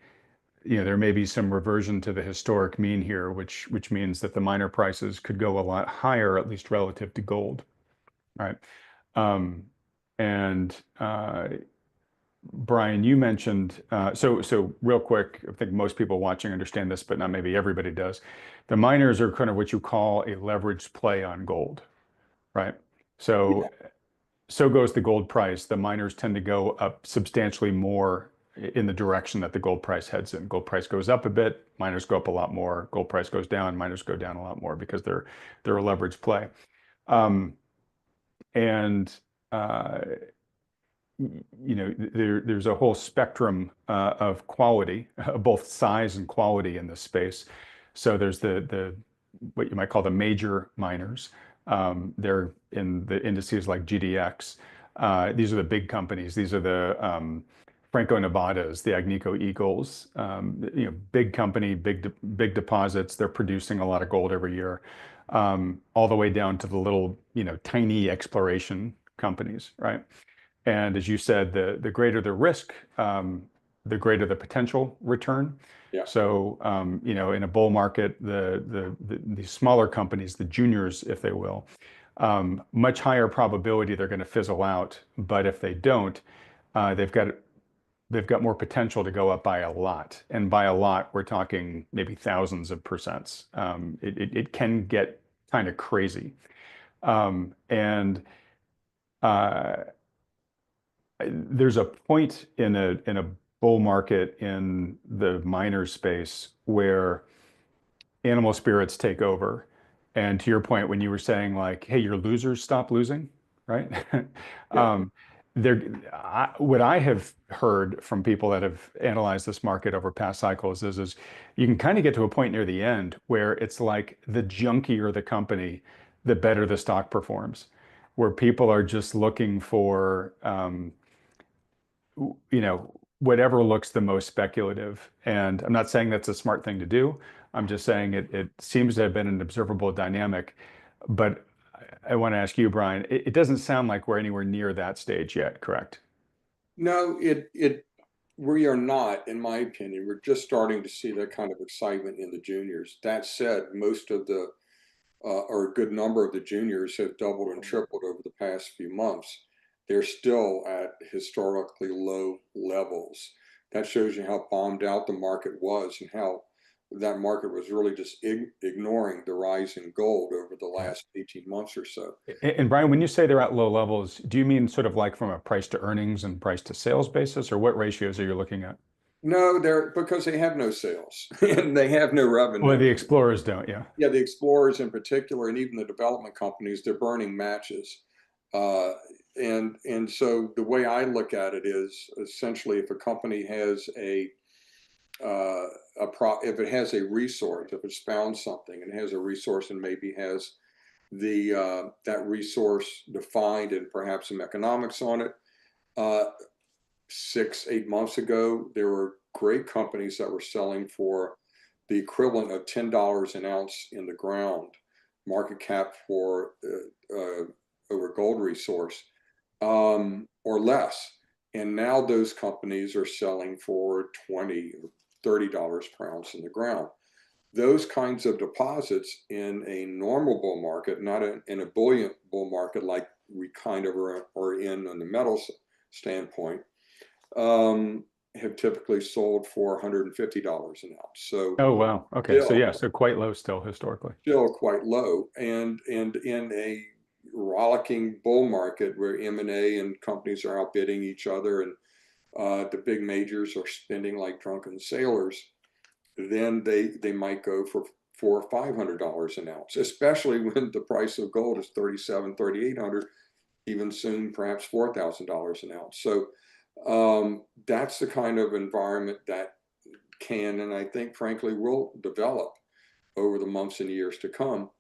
there may be some reversion to the historic mean here, which means that the miner prices could go a lot higher, at least relative to gold, right? And Brien, you mentioned, so real quick, I think most people watching understand this, but not maybe everybody does. The miners are kind of what you call a leveraged play on gold, right? So goes the gold price. The miners tend to go up substantially more in the direction that the gold price heads in. Gold price goes up a bit, miners go up a lot more. Gold price goes down, miners go down a lot more because they're a leveraged play. And there's a whole spectrum of quality, both size and quality in this space. So there's the what you might call the major miners. They're in the indices like GDX. These are the big companies. These are the Franco-Nevadas, the Agnico Eagles. Big company, big deposits. They're producing a lot of gold every year, all the way down to the little, tiny exploration companies, right? And as you said, the greater the risk, the greater the potential return. Yeah. So, in a bull market, the smaller companies, the juniors, if they will, much higher probability they're going to fizzle out. But if they don't, they've got more potential to go up by a lot. And by a lot, we're talking maybe thousands of percents. It can get kind of crazy. There's a point in a bull market in the miner space where animal spirits take over. And to your point, when you were saying like, hey, your losers stop losing, right? What I have heard from people that have analyzed this market over past cycles is you can kind of get to a point near the end where it's like the junkier the company, the better the stock performs, where people are just looking for whatever looks the most speculative. And I'm not saying that's a smart thing to do. I'm just saying it seems to have been an observable dynamic. But I want to ask you, Brien, it doesn't sound like we're anywhere near that stage yet, correct? No, we are not, in my opinion. We're just starting to see that kind of excitement in the juniors. That said, most of or a good number of the juniors have doubled and tripled over the past few months. They're still at historically low levels. That shows you how bombed out the market was and how that market was really just ignoring the rise in gold over the last 18 months or so. And Brien, when you say they're at low levels, do you mean sort of like from a price to earnings and price to sales basis, or what ratios are you looking at? No, because they have no sales and they have no revenue. Well, the explorers don't, yeah. Yeah, the explorers in particular, and even the development companies, they're burning matches. And so the way I look at it is essentially if a company has if it has a resource, if it's found something and has a resource and maybe has that resource defined and perhaps some economics on it. 6-8 months ago, there were great companies that were selling for the equivalent of $10 an ounce in the ground market cap for over gold resource, or less. And now those companies are selling for $20 or $30 per ounce in the ground. Those kinds of deposits in a normal bull market, not in a buoyant bull market like we kind of are in on the metals standpoint, have typically sold for $150 an ounce. So Oh, wow. Okay. So yeah, so quite low still historically. still quite low. And in a rollicking bull market where M&A and companies are outbidding each other and the big majors are spending like drunken sailors, then they might go for $400 or $500 an ounce, especially when the price of gold is 37, 3,800, even soon perhaps $4,000 an ounce. So that's the kind of environment that can, and I think frankly will develop over the months and years to come.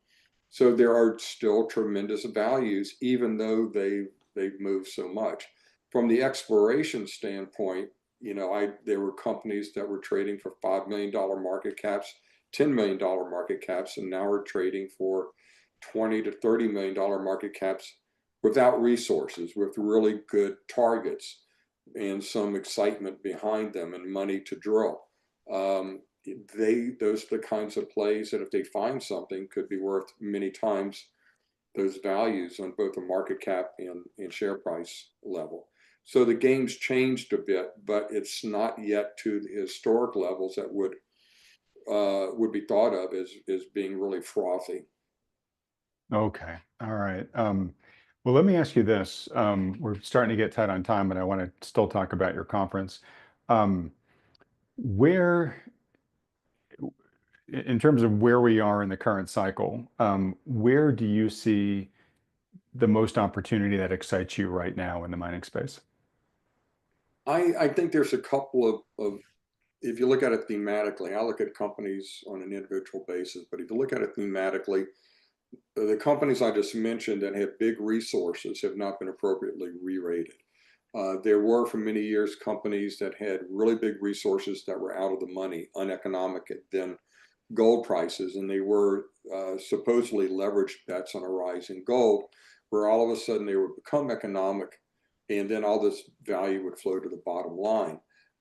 So there are still tremendous values, even though they've moved so much. From the exploration standpoint, there were companies that were trading for $5 million market caps, $10 million market caps, and now are trading for $20 to $30 million market caps without resources, with really good targets and some excitement behind them and money to drill. Those are the kinds of plays that if they find something could be worth many times those values on both a market cap and share price level. So the game's changed a bit, but it's not yet to the historic levels that would be thought of as being really frothy. Okay. All right. Well, let me ask you this. We're starting to get tight on time, but I want to still talk about your conference. Um, where, in terms of where we are in the current cycle, where do you see the most opportunity that excites you right now in the mining space? I think there's a couple of, if you look at it thematically, I look at companies on an individual basis, but if you look at it thematically, the companies I just mentioned that have big resources have not been appropriately re-rated. There were for many years companies that had really big resources that were out of the money, uneconomic then gold prices, and they were supposedly leveraged bets on a rise in gold, where all of a sudden they would become economic, and then all this value would flow to the bottom line.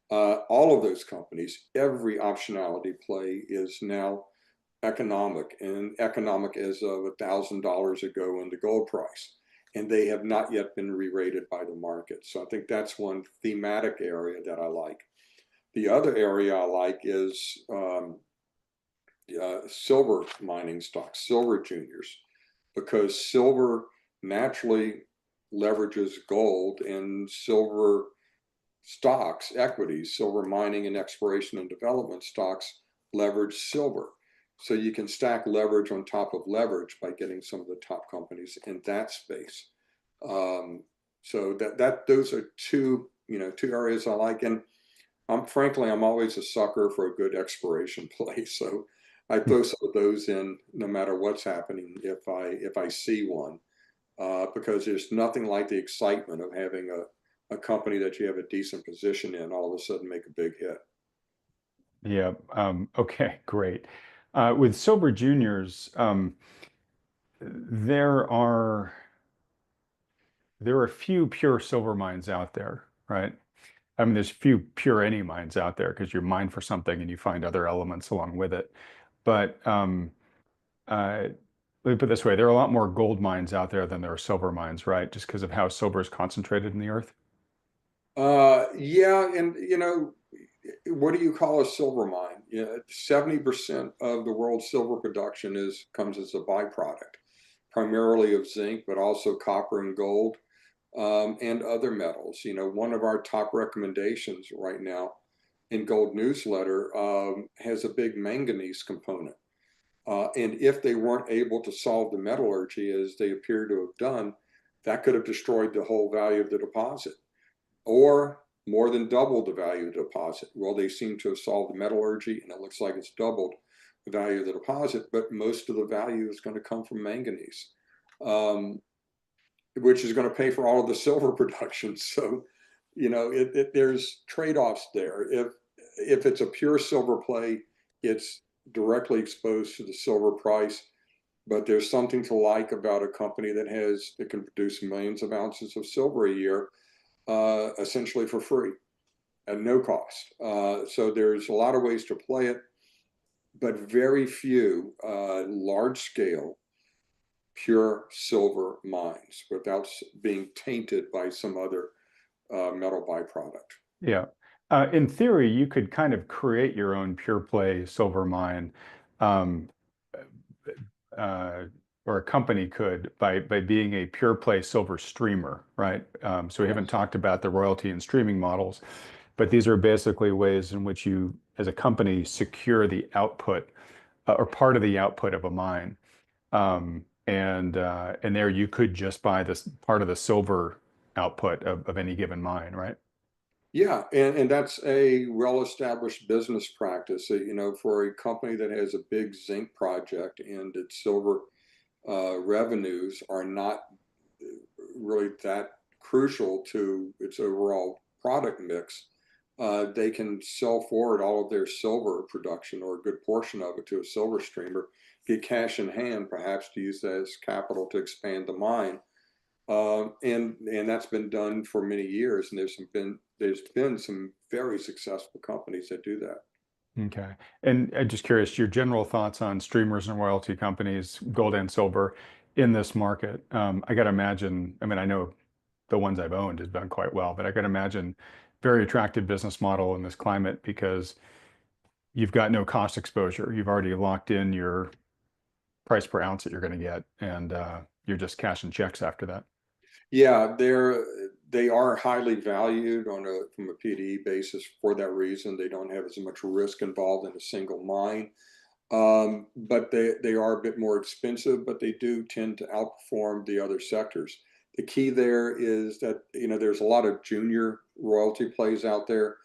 All of those companies, every optionality play is now economic, and economic as of $1,000 ago in the gold price, and they have not yet been re-rated by the market. So I think that's one thematic area that I like. The other area I like is silver mining stocks, silver juniors, because silver naturally leverages gold, and silver stocks, equities, silver mining and exploration and development stocks leverage silver. So you can stack leverage on top of leverage by getting some of the top companies in that space. So those are two areas I like. And I'm always a sucker for a good exploration play. So I throw some of those in no matter what's happening if I see one, because there's nothing like the excitement of having a company that you have a decent position in all of a sudden make a big hit. Yeah. Okay, great. With silver juniors, there are a few pure silver mines out there, right? I mean, there's few pure any mines out there because you mine for something and you find other elements along with it. But let me put it this way, there are a lot more gold mines out there than there are silver mines, right? Just because of how silver is concentrated in the earth. Yeah, and what do you call a silver mine? 70% of the world's silver production comes as a byproduct, primarily of zinc, but also copper and gold, and other metals. One of our top recommendations right now in Gold Newsletter has a big manganese component. And if they weren't able to solve the metallurgy as they appear to have done, that could have destroyed the whole value of the deposit, or more than doubled the value of the deposit. Well, they seem to have solved the metallurgy, and it looks like it's doubled the value of the deposit, but most of the value is going to come from manganese, which is going to pay for all of the silver production. So, there's trade-offs there. If it's a pure silver play, it's directly exposed to the silver price, but there's something to like about a company that can produce millions of ounces of silver a year. essentially for free at no cost. So there's a lot of ways to play it, but very few large scale pure silver mines without being tainted by some other metal byproduct. Yeah. In theory, you could kind of create your own pure play silver mine, um, uh, or a company could by being a pure play silver streamer, right? So we haven't Yes. talked about the royalty and streaming models, but these are basically ways in which you, as a company, secure the output or part of the output of a mine. And there you could just buy this part of the silver output of any given mine, right? Yeah, and that's a well-established business practice. You know, for a company that has a big zinc project and its silver revenues are not really that crucial to its overall product mix, they can sell forward all of their silver production or a good portion of it to a silver streamer, get cash in hand, perhaps to use that as capital to expand the mine. And that's been done for many years, and there's been some very successful companies that do that. Okay. And I'm just curious, your general thoughts on streamers and royalty companies, gold and silver, in this market. I got to imagine, I mean, I know the ones I've owned has done quite well, but I got to imagine very attractive business model in this climate because you've got no cost exposure. You've already locked in your price per ounce that you're going to get, and you're just cashing checks after that. Yeah, they are highly valued on a from a PDE basis for that reason. They don't have as much risk involved in a single mine. But they are a bit more expensive, but they do tend to outperform the other sectors. The key there is that, you know, there's a lot of junior royalty plays out there.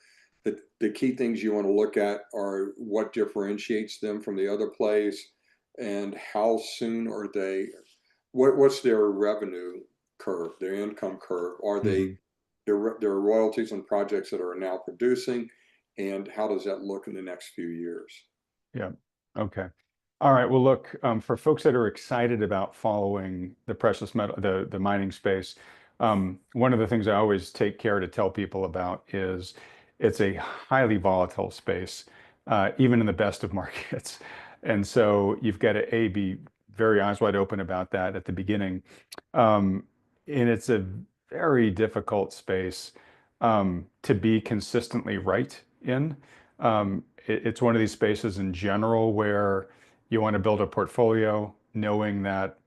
The key things you want to look at are what differentiates them from the other plays and how soon are they, what's their revenue curve, their income curve? Are they Hmm. their royalties on projects that are now producing, and how does that look in the next few years? Yeah. Okay. All right. Well, look, for folks that are excited about following the precious metal, the mining space, one of the things I always take care to tell people about is it's a highly volatile space, even in the best of markets. And so you've got to be very eyes wide open about that at the beginning. Um, and it's a very difficult space to be consistently right in. It's one of these spaces in general where you want to build a portfolio knowing that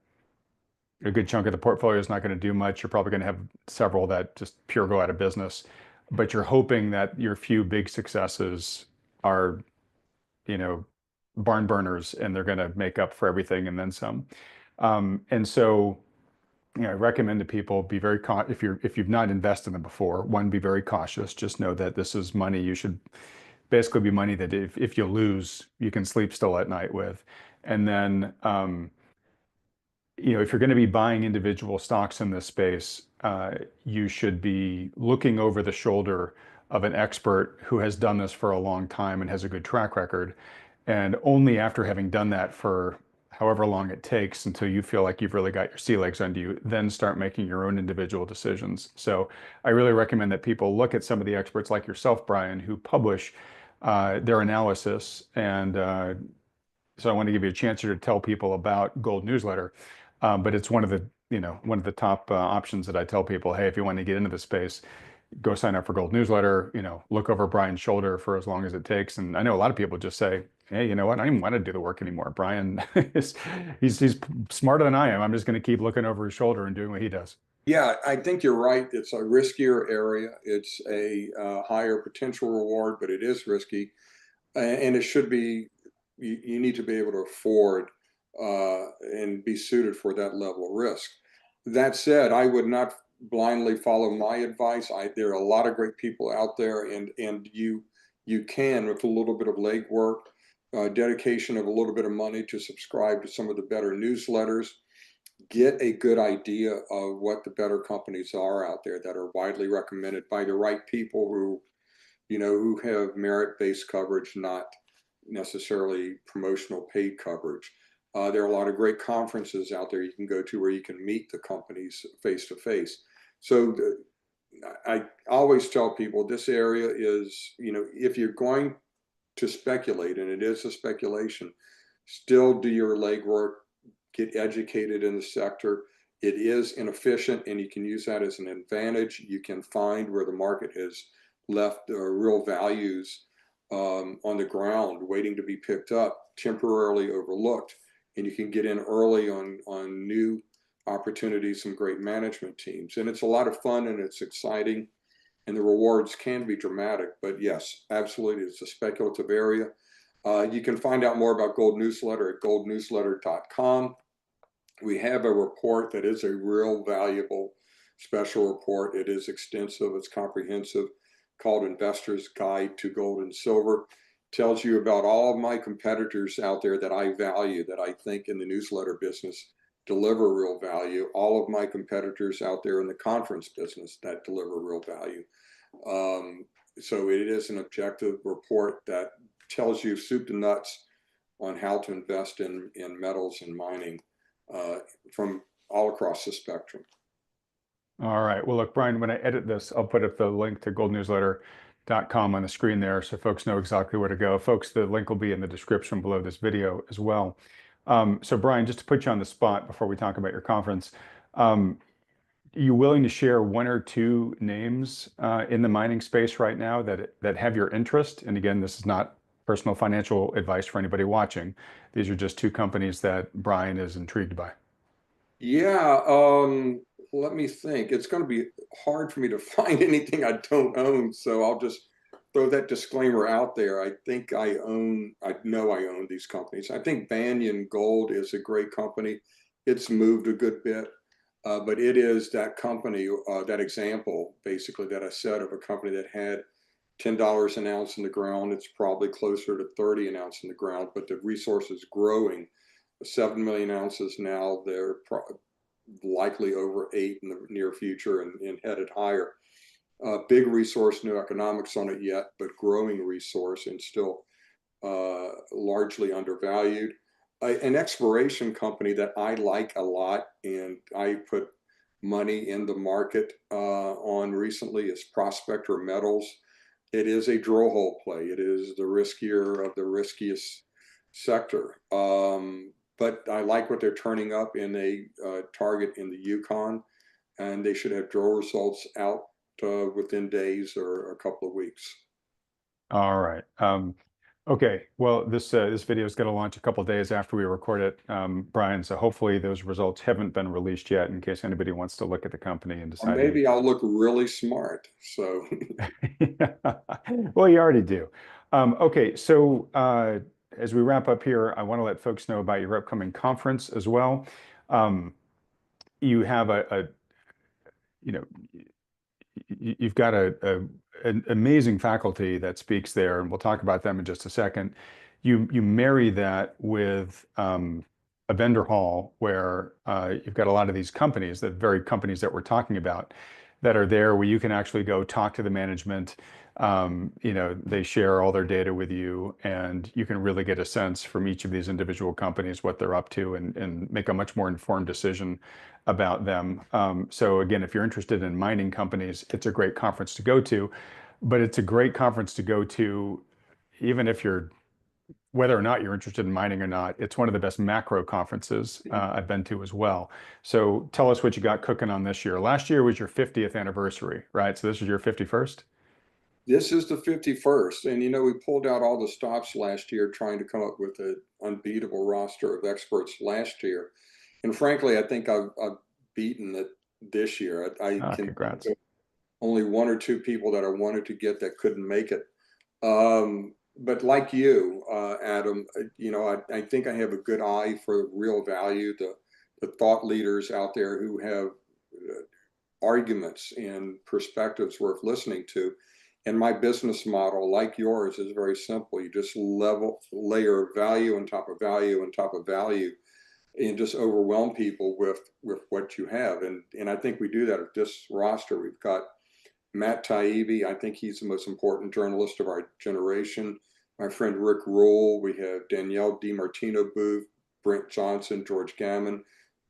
a good chunk of the portfolio is not going to do much. You're probably going to have several that just pure go out of business, but you're hoping that your few big successes are, you know, barn burners and they're going to make up for everything and then some. And so, you know, I recommend to people be very if you've not invested in them before, one, be very cautious. Just know that this is money you should basically be money that if you lose, you can sleep still at night with. And then, you know, if you're going to be buying individual stocks in this space, you should be looking over the shoulder of an expert who has done this for a long time and has a good track record. And only after having done that for however long it takes until you feel like you've really got your sea legs under you, then start making your own individual decisions. So I really recommend that people look at some of the experts like yourself, Brien, who publish their analysis. And so I want to give you a chance here to tell people about Gold Newsletter. But it's one of the, you know, one of the top options that I tell people, hey, if you want to get into the space, go sign up for Gold Newsletter, you know, look over Brian's shoulder for as long as it takes. And I know a lot of people just say, hey, you know what? I don't even want to do the work anymore. Brian is he's smarter than I am. I'm just going to keep looking over his shoulder and doing what he does. Yeah, I think you're right. It's a riskier area. It's a higher potential reward, but it is risky, and it should be. You need to be able to afford and be suited for that level of risk. That said, I would not blindly follow my advice. There are a lot of great people out there, and you can, with a little bit of legwork, dedication of a little bit of money to subscribe to some of the better newsletters, get a good idea of what the better companies are out there that are widely recommended by the right people who, you know, who have merit-based coverage, not necessarily promotional paid coverage. There are a lot of great conferences out there you can go to where you can meet the companies face to face. So I always tell people this area is, if you're going to speculate, and it is a speculation, still do your legwork, get educated in the sector. It is inefficient, and you can use that as an advantage. You can find where the market has left real values on the ground waiting to be picked up, temporarily overlooked, and you can get in early on new opportunities and great management teams. And it's a lot of fun, and it's exciting, and the rewards can be dramatic. But yes, absolutely, it's a speculative area. You can find out more about Gold Newsletter at goldnewsletter.com. We have a report that is a real valuable special report. It is extensive, it's comprehensive, called Investor's Guide to Gold and Silver. Tells you about all of my competitors out there that I value, that I think in the newsletter business deliver real value. All of my competitors out there in the conference business that deliver real value. So it is an objective report that tells you soup to nuts on how to invest in metals and mining from all across the spectrum. All right. Well, look, Brien, when I edit this, I'll put up the link to goldnewsletter.com on the screen there so folks know exactly where to go. Folks, the link will be in the description below this video as well. So Brien, just to put you on the spot before we talk about your conference, you willing to share one or two names in the mining space right now that have your interest? And again, this is not personal financial advice for anybody watching. These are just two companies that Brien is intrigued by. Yeah, let me think. It's going to be hard for me to find anything I don't own, so I'll just throw that disclaimer out there. I know I own these companies. I think Banyan Gold is a great company. It's moved a good bit, but it is that company, that example, basically, that I said of a company that had $10 an ounce in the ground. It's probably closer to 30 an ounce in the ground, but the resource is growing. 7 million ounces now. They're likely over 8 in the near future, and headed higher. Big resource, no economics on it yet, but growing resource, and still largely undervalued. An exploration company that I like a lot, and I put money in the market on recently, is Prospector Metals. It is a drill hole play. It is the riskier of the riskiest sector. But I like what they're turning up in a target in the Yukon, and they should have drill results out within days or a couple of weeks. All right. Okay. Well, this video is going to launch a couple of days after we record it, Brien. So hopefully those results haven't been released yet, in case anybody wants to look at the company and Or decide. maybe I'll look really smart. So, well, you already do. Okay. So as we wrap up here, I want to let folks know about your upcoming conference as well. You have you've got an amazing faculty that speaks there, and we'll talk about them in just a second. You marry that with a vendor hall where you've got a lot of these companies, the very companies that we're talking about, that are there, where you can actually go talk to the management. They share all their data with you, and you can really get a sense from each of these individual companies what they're up to, and make a much more informed decision about them. So again, if you're interested in mining companies, it's a great conference to go to, but it's a great conference to go to even if whether or not you're interested in mining or not. It's one of the best macro conferences I've been to as well. So tell us what you got cooking on this year. Last year was your 50th anniversary, right? So this is your 51st? this is the 51st. And, we pulled out all the stops last year trying to come up with an unbeatable roster of experts last year. And frankly, I think I've beaten it this year. I can Congrats. only one or two people that I wanted to get that couldn't make it. But like you, Adam, I think I have a good eye for real value, the thought leaders out there who have arguments and perspectives worth listening to. And my business model, like yours, is very simple. You just layer value on top of value on top of value, and just overwhelm people with what you have. And I think we do that at this roster. We've got Matt Taibbi. I think he's the most important journalist of our generation. My friend Rick Rule. We have Danielle DiMartino Booth, Brent Johnson, George Gammon.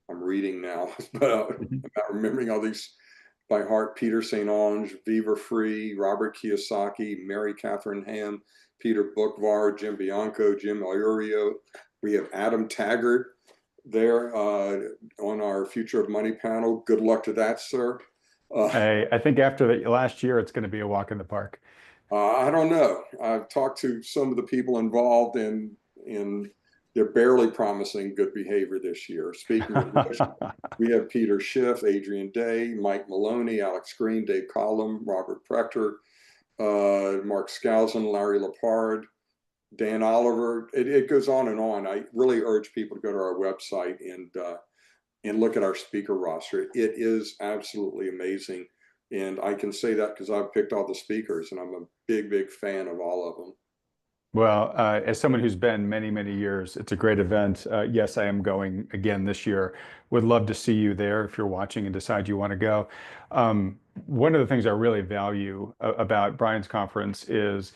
I'm reading now, but I'm not remembering all these by heart Peter St. Onge, Viva Free, Robert Kiyosaki, Mary Catherine Ham, Peter Bookvar, Jim Bianco, Jim Iurio. We have Adam Taggart there on our Future of Money panel. Good luck to that, sir. I think after the last year, it's going to be a walk in the park. I don't know. I've talked to some of the people involved, and they're barely promising good behavior this year. Speaking of which, we have Peter Schiff, Adrian Day, Mike Maloney, Alex Green, Dave Collum, Robert Prechter, Mark Skousen, Larry Lepard, Dan Oliver. It goes on and on. I really urge people to go to our website and look at our speaker roster. It is absolutely amazing. And I can say that because I've picked all the speakers, and I'm a big, big fan of all of them. Well, as someone who's been many, many years, it's a great event. Yes, I am going again this year. Would love to see you there if you're watching and decide you want to go. One of the things I really value about Brien's conference is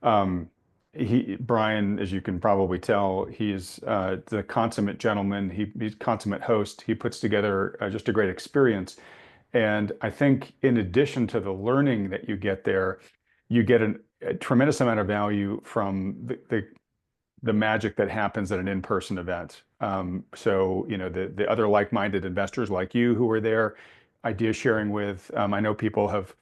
Brien, as you can probably tell, he's the consummate gentleman. He's consummate host. He puts together just a great experience. And I think in addition to the learning that you get there, you get a tremendous amount of value from the magic that happens at an in-person event. So, the other like-minded investors like you who are there, idea sharing with, I know people have,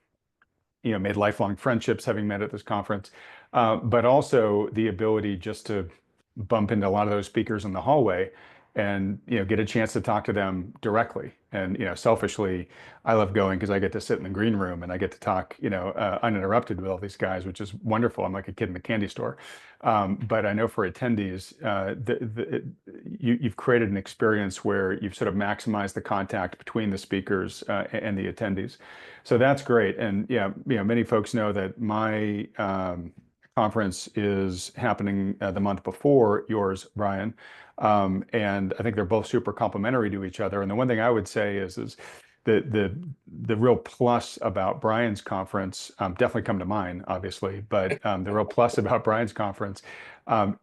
made lifelong friendships having met at this conference, but also the ability just to bump into a lot of those speakers in the hallway and get a chance to talk to them directly. And selfishly, I love going because I get to sit in the green room and I get to talk uninterrupted with all these guys, which is wonderful. I'm like a kid in the candy store. But I know for attendees, you've created an experience where you've sort of maximized the contact between the speakers and the attendees. So that's great. And many folks know that my conference is happening the month before yours, Brien. And I think they're both super complementary to each other. And the one thing I would say is the real plus about Brien's conference, definitely come to mind, obviously, but the real plus about Brien's conference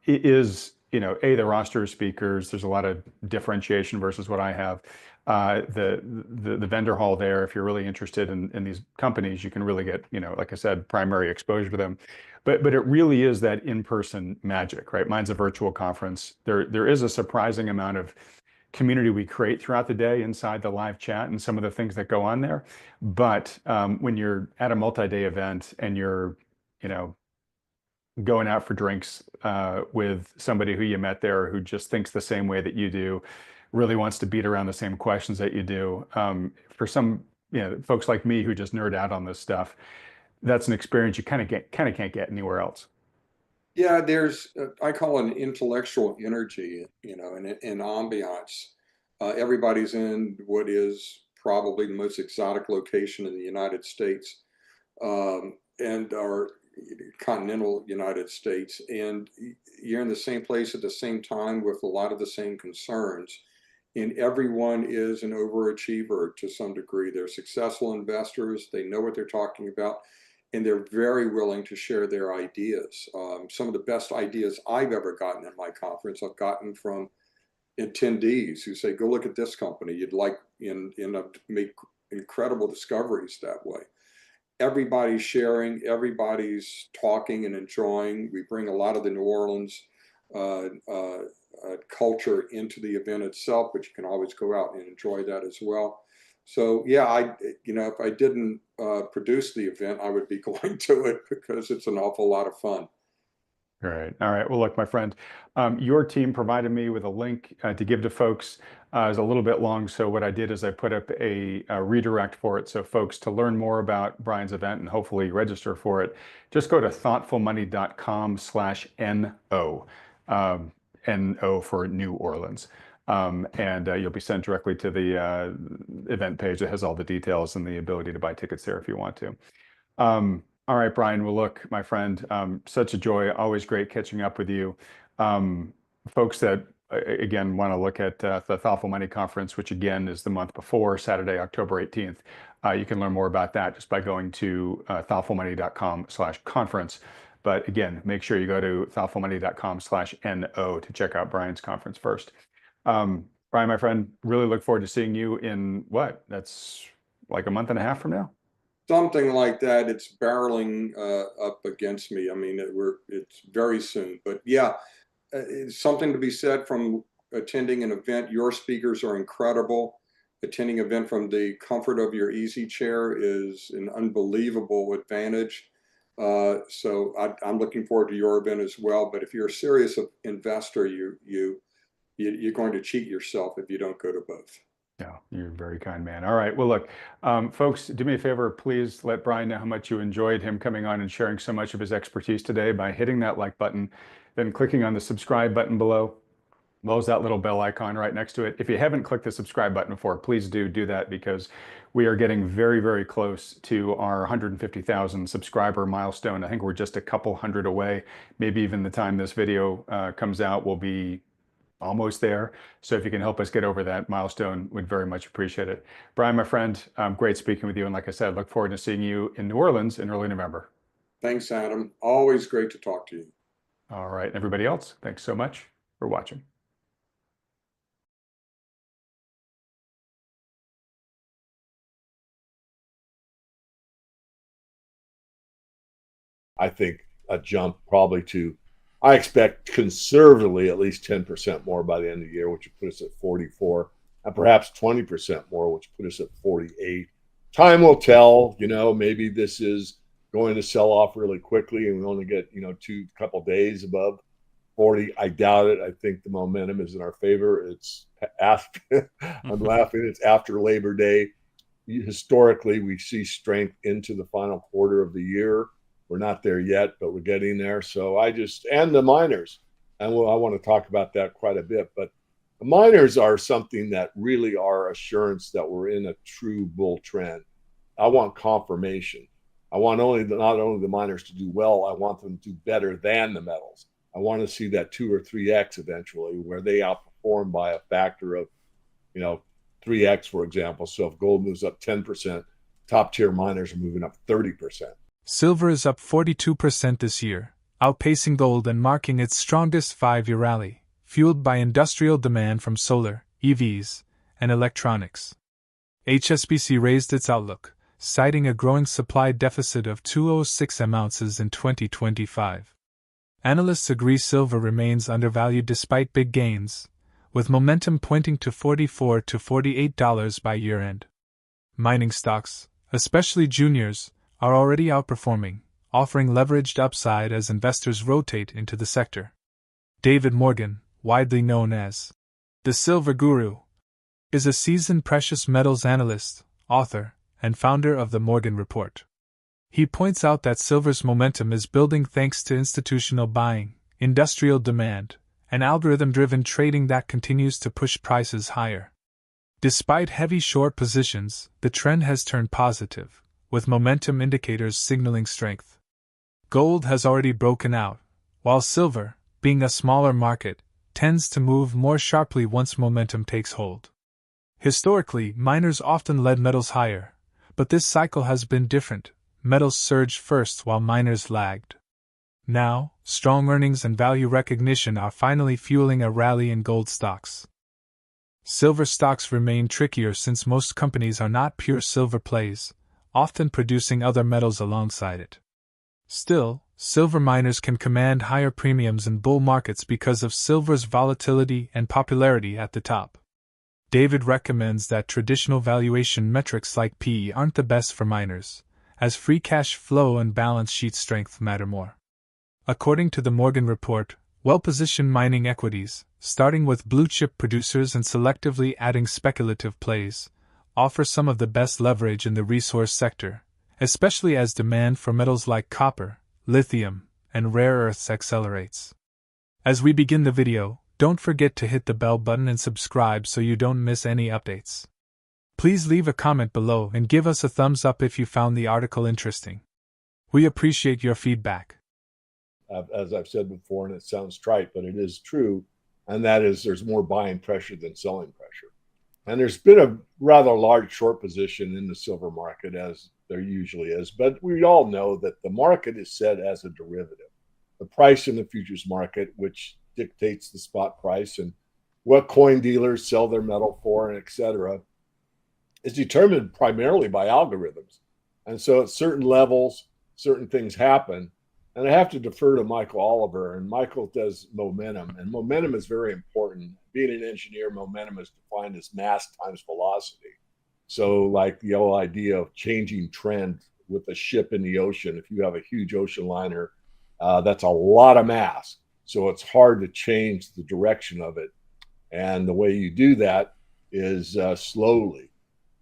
is, the roster of speakers. There's a lot of differentiation versus what I have. The vendor hall there, if you're really interested in these companies, you can really get, like I said, primary exposure to them. But it really is that in-person magic, right? Mine's a virtual conference. There is a surprising amount of community we create throughout the day inside the live chat and some of the things that go on there. But when you're at a multi-day event and you're, going out for drinks with somebody who you met there who just thinks the same way that you do, really wants to beat around the same questions that you do. For some, folks like me who just nerd out on this stuff, that's an experience you kind of can't get anywhere else. Yeah, there's I call it an intellectual energy, and ambiance. Everybody's in what is probably the most exotic location in the United States, and our continental United States, and you're in the same place at the same time with a lot of the same concerns. And everyone is an overachiever to some degree. They're successful investors. They know what they're talking about, and they're very willing to share their ideas. Some of the best ideas I've ever gotten at my conference, I've gotten from attendees who say, "Go look at this company. You'd like," and make incredible discoveries that way. Everybody's sharing, everybody's talking and enjoying. We bring a lot of the New Orleans culture into the event itself, but you can always go out and enjoy that as well. So yeah, if I didn't produce the event, I would be going to it because it's an awful lot of fun. Right. All right. Well, look, my friend, your team provided me with a link to give to folks. It's a little bit long, so what I did is I put up a redirect for it. So folks, to learn more about Brien's event and hopefully register for it, just go to thoughtfulmoney.com/NO, NO for New Orleans. And you'll be sent directly to the event page that has all the details and the ability to buy tickets there if you want to. All right, Brien. Well, look, my friend, such a joy. Always great catching up with you. Folks that, again, want to look at the Thoughtful Money Conference, which again is the month before, Saturday, October 18th. You can learn more about that just by going to thoughtfulmoney.com/conference. But again, make sure you go to thoughtfulmoney.com/NO to check out Brien's conference first. Brien, my friend, really look forward to seeing you in what? That's like a month and a half from now? Something like that. It's barreling up against me. I mean, it's very soon. But yeah, it's something to be said from attending an event. Your speakers are incredible. Attending an event from the comfort of your easy chair is an unbelievable advantage. So I'm looking forward to your event as well. But if you're a serious investor, you're going to cheat yourself if you don't go to both. Yeah, you're a very kind man. All right. Well, look, folks, do me a favor. Please let Brien know how much you enjoyed him coming on and sharing so much of his expertise today by hitting that like button, then clicking on the subscribe button below. Well, is that little bell icon right next to it. If you haven't clicked the subscribe button before, please do that, because we are getting very, very close to our 150,000 subscriber milestone. I think we're just a couple hundred away. Maybe even the time this video comes out, we'll be almost there. So if you can help us get over that milestone, we'd very much appreciate it. Brien, my friend, great speaking with you. And like I said, look forward to seeing you in New Orleans in early November. Thanks, Adam. Always great to talk to you. All right. And everybody else, thanks so much for watching. I think a jump probably to, I expect conservatively at least 10% more by the end of the year, which would put us at 44, and perhaps 20% more, which would put us at 48. Time will tell. Maybe this is going to sell off really quickly and we only get, couple days above 40. I doubt it. I think the momentum is in our favor. It's after, I'm laughing. It's after Labor Day. Historically, we see strength into the final quarter of the year. We're not there yet, but we're getting there. So and the miners, and I want to talk about that quite a bit, but the miners are something that really are assurance that we're in a true bull trend. I want confirmation. I want not only the miners to do well, I want them to do better than the metals. I want to see that 2 or 3x eventually, where they outperform by a factor of, 3x, for example. So if gold moves up 10%, top tier miners are moving up 30%. Silver is up 42% this year, outpacing gold and marking its strongest 5-year rally, fueled by industrial demand from solar, EVs, and electronics. HSBC raised its outlook, citing a growing supply deficit of 206 ounces in 2025. Analysts agree silver remains undervalued despite big gains, with momentum pointing to $44 to $48 by year-end. Mining stocks, especially juniors, are already outperforming, offering leveraged upside as investors rotate into the sector. David Morgan, widely known as the Silver Guru, is a seasoned precious metals analyst, author, and founder of the Morgan Report. He points out that silver's momentum is building thanks to institutional buying, industrial demand, and algorithm-driven trading that continues to push prices higher. Despite heavy short positions, the trend has turned positive, with momentum indicators signaling strength. Gold has already broken out, while silver, being a smaller market, tends to move more sharply once momentum takes hold. Historically, miners often led metals higher, but this cycle has been different. Metals surged first while miners lagged. Now, strong earnings and value recognition are finally fueling a rally in gold stocks. Silver stocks remain trickier since most companies are not pure silver plays, often producing other metals alongside it. Still, silver miners can command higher premiums in bull markets because of silver's volatility and popularity at the top. David recommends that traditional valuation metrics like PE aren't the best for miners, as free cash flow and balance sheet strength matter more. According to the Morgan Report, well-positioned mining equities, starting with blue-chip producers and selectively adding speculative plays, offer some of the best leverage in the resource sector, especially as demand for metals like copper, lithium, and rare earths accelerates. As we begin the video, don't forget to hit the bell button and subscribe so you don't miss any updates. Please leave a comment below and give us a thumbs up if you found the article interesting. We appreciate your feedback. As I've said before, and it sounds trite, but it is true, and that is there's more buying pressure than selling pressure. And there's been a rather large short position in the silver market, as there usually is, but we all know that the market is set as a derivative. The price in the futures market, which dictates the spot price and what coin dealers sell their metal for, and et cetera. is determined primarily by algorithms. And so at certain levels, certain things happen. And I have to defer to Michael Oliver, and Michael does momentum, and momentum is very important. Being an engineer, momentum is defined as mass times velocity. So like the whole idea of changing trend with a ship in the ocean, if you have a huge ocean liner, that's a lot of mass. So it's hard to change the direction of it. And the way you do that is slowly.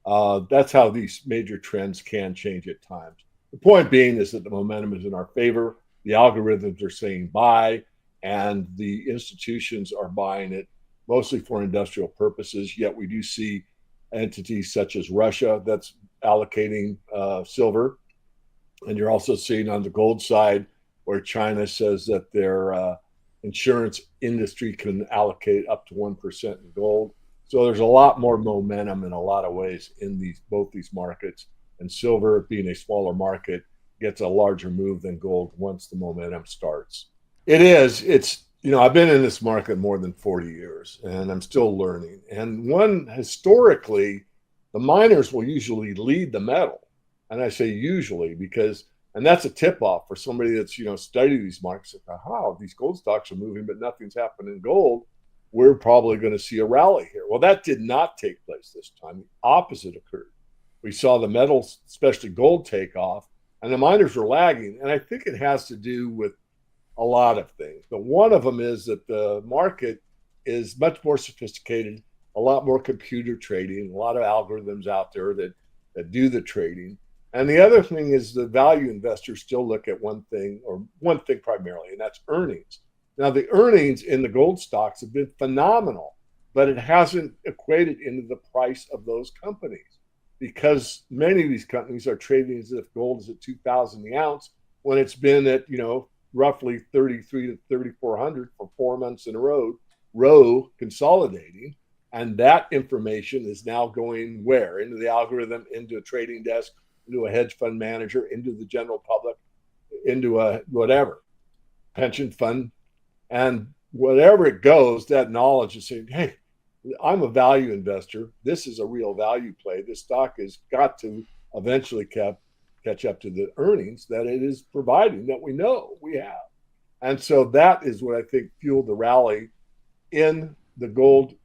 That's how these major trends can change at times. The point being is that the momentum is in our favor. The algorithms are saying buy, and the institutions are buying it mostly for industrial purposes. Yet we do see entities such as Russia that's allocating silver. And you're also seeing on the gold side where China says that their insurance industry can allocate up to 1% in gold. So there's a lot more momentum in a lot of ways in both these markets. And silver, being a smaller market, gets a larger move than gold once the momentum starts. It's I've been in this market more than 40 years, and I'm still learning. And historically, the miners will usually lead the metal. And I say usually because, and that's a tip off for somebody that's, studied these markets. How these gold stocks are moving, but nothing's happened in gold. We're probably going to see a rally here. Well, that did not take place this time. The opposite occurred. We saw the metals, especially gold, take off, and the miners were lagging. And I think it has to do with a lot of things. But one of them is that the market is much more sophisticated, a lot more computer trading, a lot of algorithms out there that do the trading. And the other thing is the value investors still look at one thing primarily, and that's earnings. Now, the earnings in the gold stocks have been phenomenal, but it hasn't equated into the price of those companies because many of these companies are trading as if gold is at 2,000 the ounce when it's been at, roughly 33 to 3,400 for 4 months in a row consolidating. And that information is now going where? Into the algorithm, into a trading desk, into a hedge fund manager, into the general public, into a whatever, pension fund. And whatever it goes, that knowledge is saying, hey, I'm a value investor. This is a real value play. This stock has got to eventually catch up to the earnings that it is providing that we know we have. And so that is what I think fueled the rally in the gold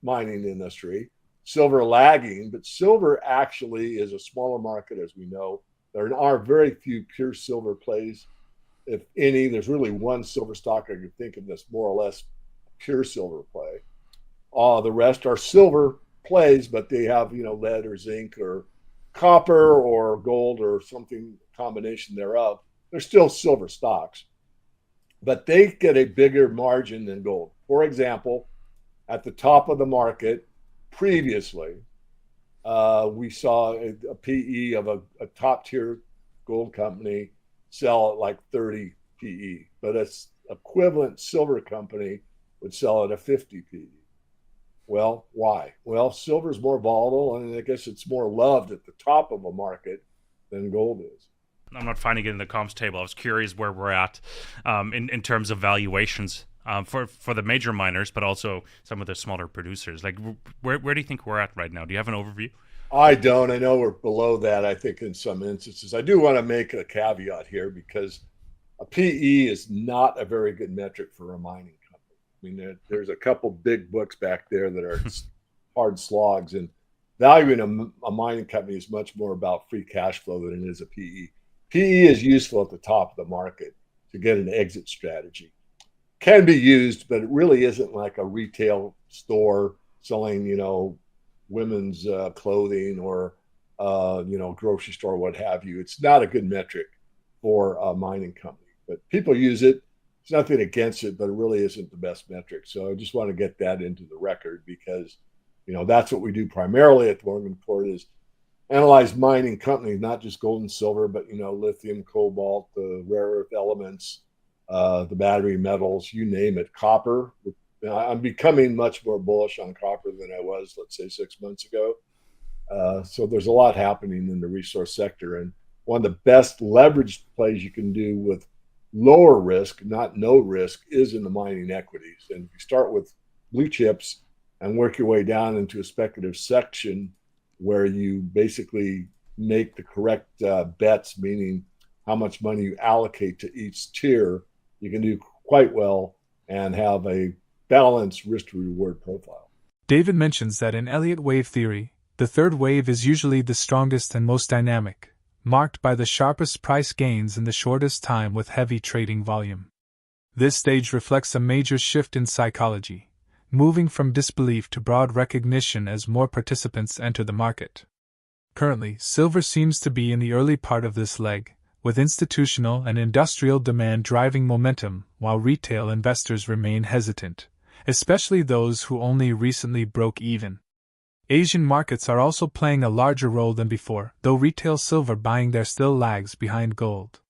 mining industry. Silver lagging, but silver actually is a smaller market, as we know. There are very few pure silver plays. If any, there's really one silver stock I can think of that's more or less pure silver play. The rest are silver plays, but they have, lead or zinc or copper or gold or something combination thereof. They're still silver stocks, but they get a bigger margin than gold. For example, at the top of the market previously, we saw a PE of a top tier gold company sell at like 30 PE, but an equivalent silver company would sell at a 50 PE. Well, why? Well, silver is more volatile, and I guess it's more loved at the top of a market than gold is. I'm not finding it in the comps table. I was curious where we're at in terms of valuations for the major miners, but also some of the smaller producers. Like, where do you think we're at right now? Do you have an overview? I don't. I know we're below that, I think, in some instances. I do want to make a caveat here because a PE is not a very good metric for a mining company. I mean, there's a couple big books back there that are hard slogs, and valuing a mining company is much more about free cash flow than it is a PE. PE is useful at the top of the market to get an exit strategy. Can be used, but it really isn't like a retail store selling, women's clothing or, grocery store, what have you. It's not a good metric for a mining company, but people use it. There's nothing against it, but it really isn't the best metric. So I just want to get that into the record because, that's what we do primarily at the Morgan Report is analyze mining companies, not just gold and silver, but, lithium, cobalt, the rare earth elements, the battery metals, you name it, copper. I'm becoming much more bullish on copper than I was, let's say, 6 months ago. So there's a lot happening in the resource sector. And one of the best leveraged plays you can do with lower risk, not no risk, is in the mining equities. And if you start with blue chips and work your way down into a speculative section, where you basically make the correct bets, meaning how much money you allocate to each tier, you can do quite well and have a balanced risk to reward profile. David mentions that in Elliott wave theory, the third wave is usually the strongest and most dynamic, marked by the sharpest price gains in the shortest time with heavy trading volume. This stage reflects a major shift in psychology, moving from disbelief to broad recognition as more participants enter the market. Currently, silver seems to be in the early part of this leg, with institutional and industrial demand driving momentum while retail investors remain hesitant, especially those who only recently broke even. Asian markets are also playing a larger role than before, though retail silver buying there still lags behind gold.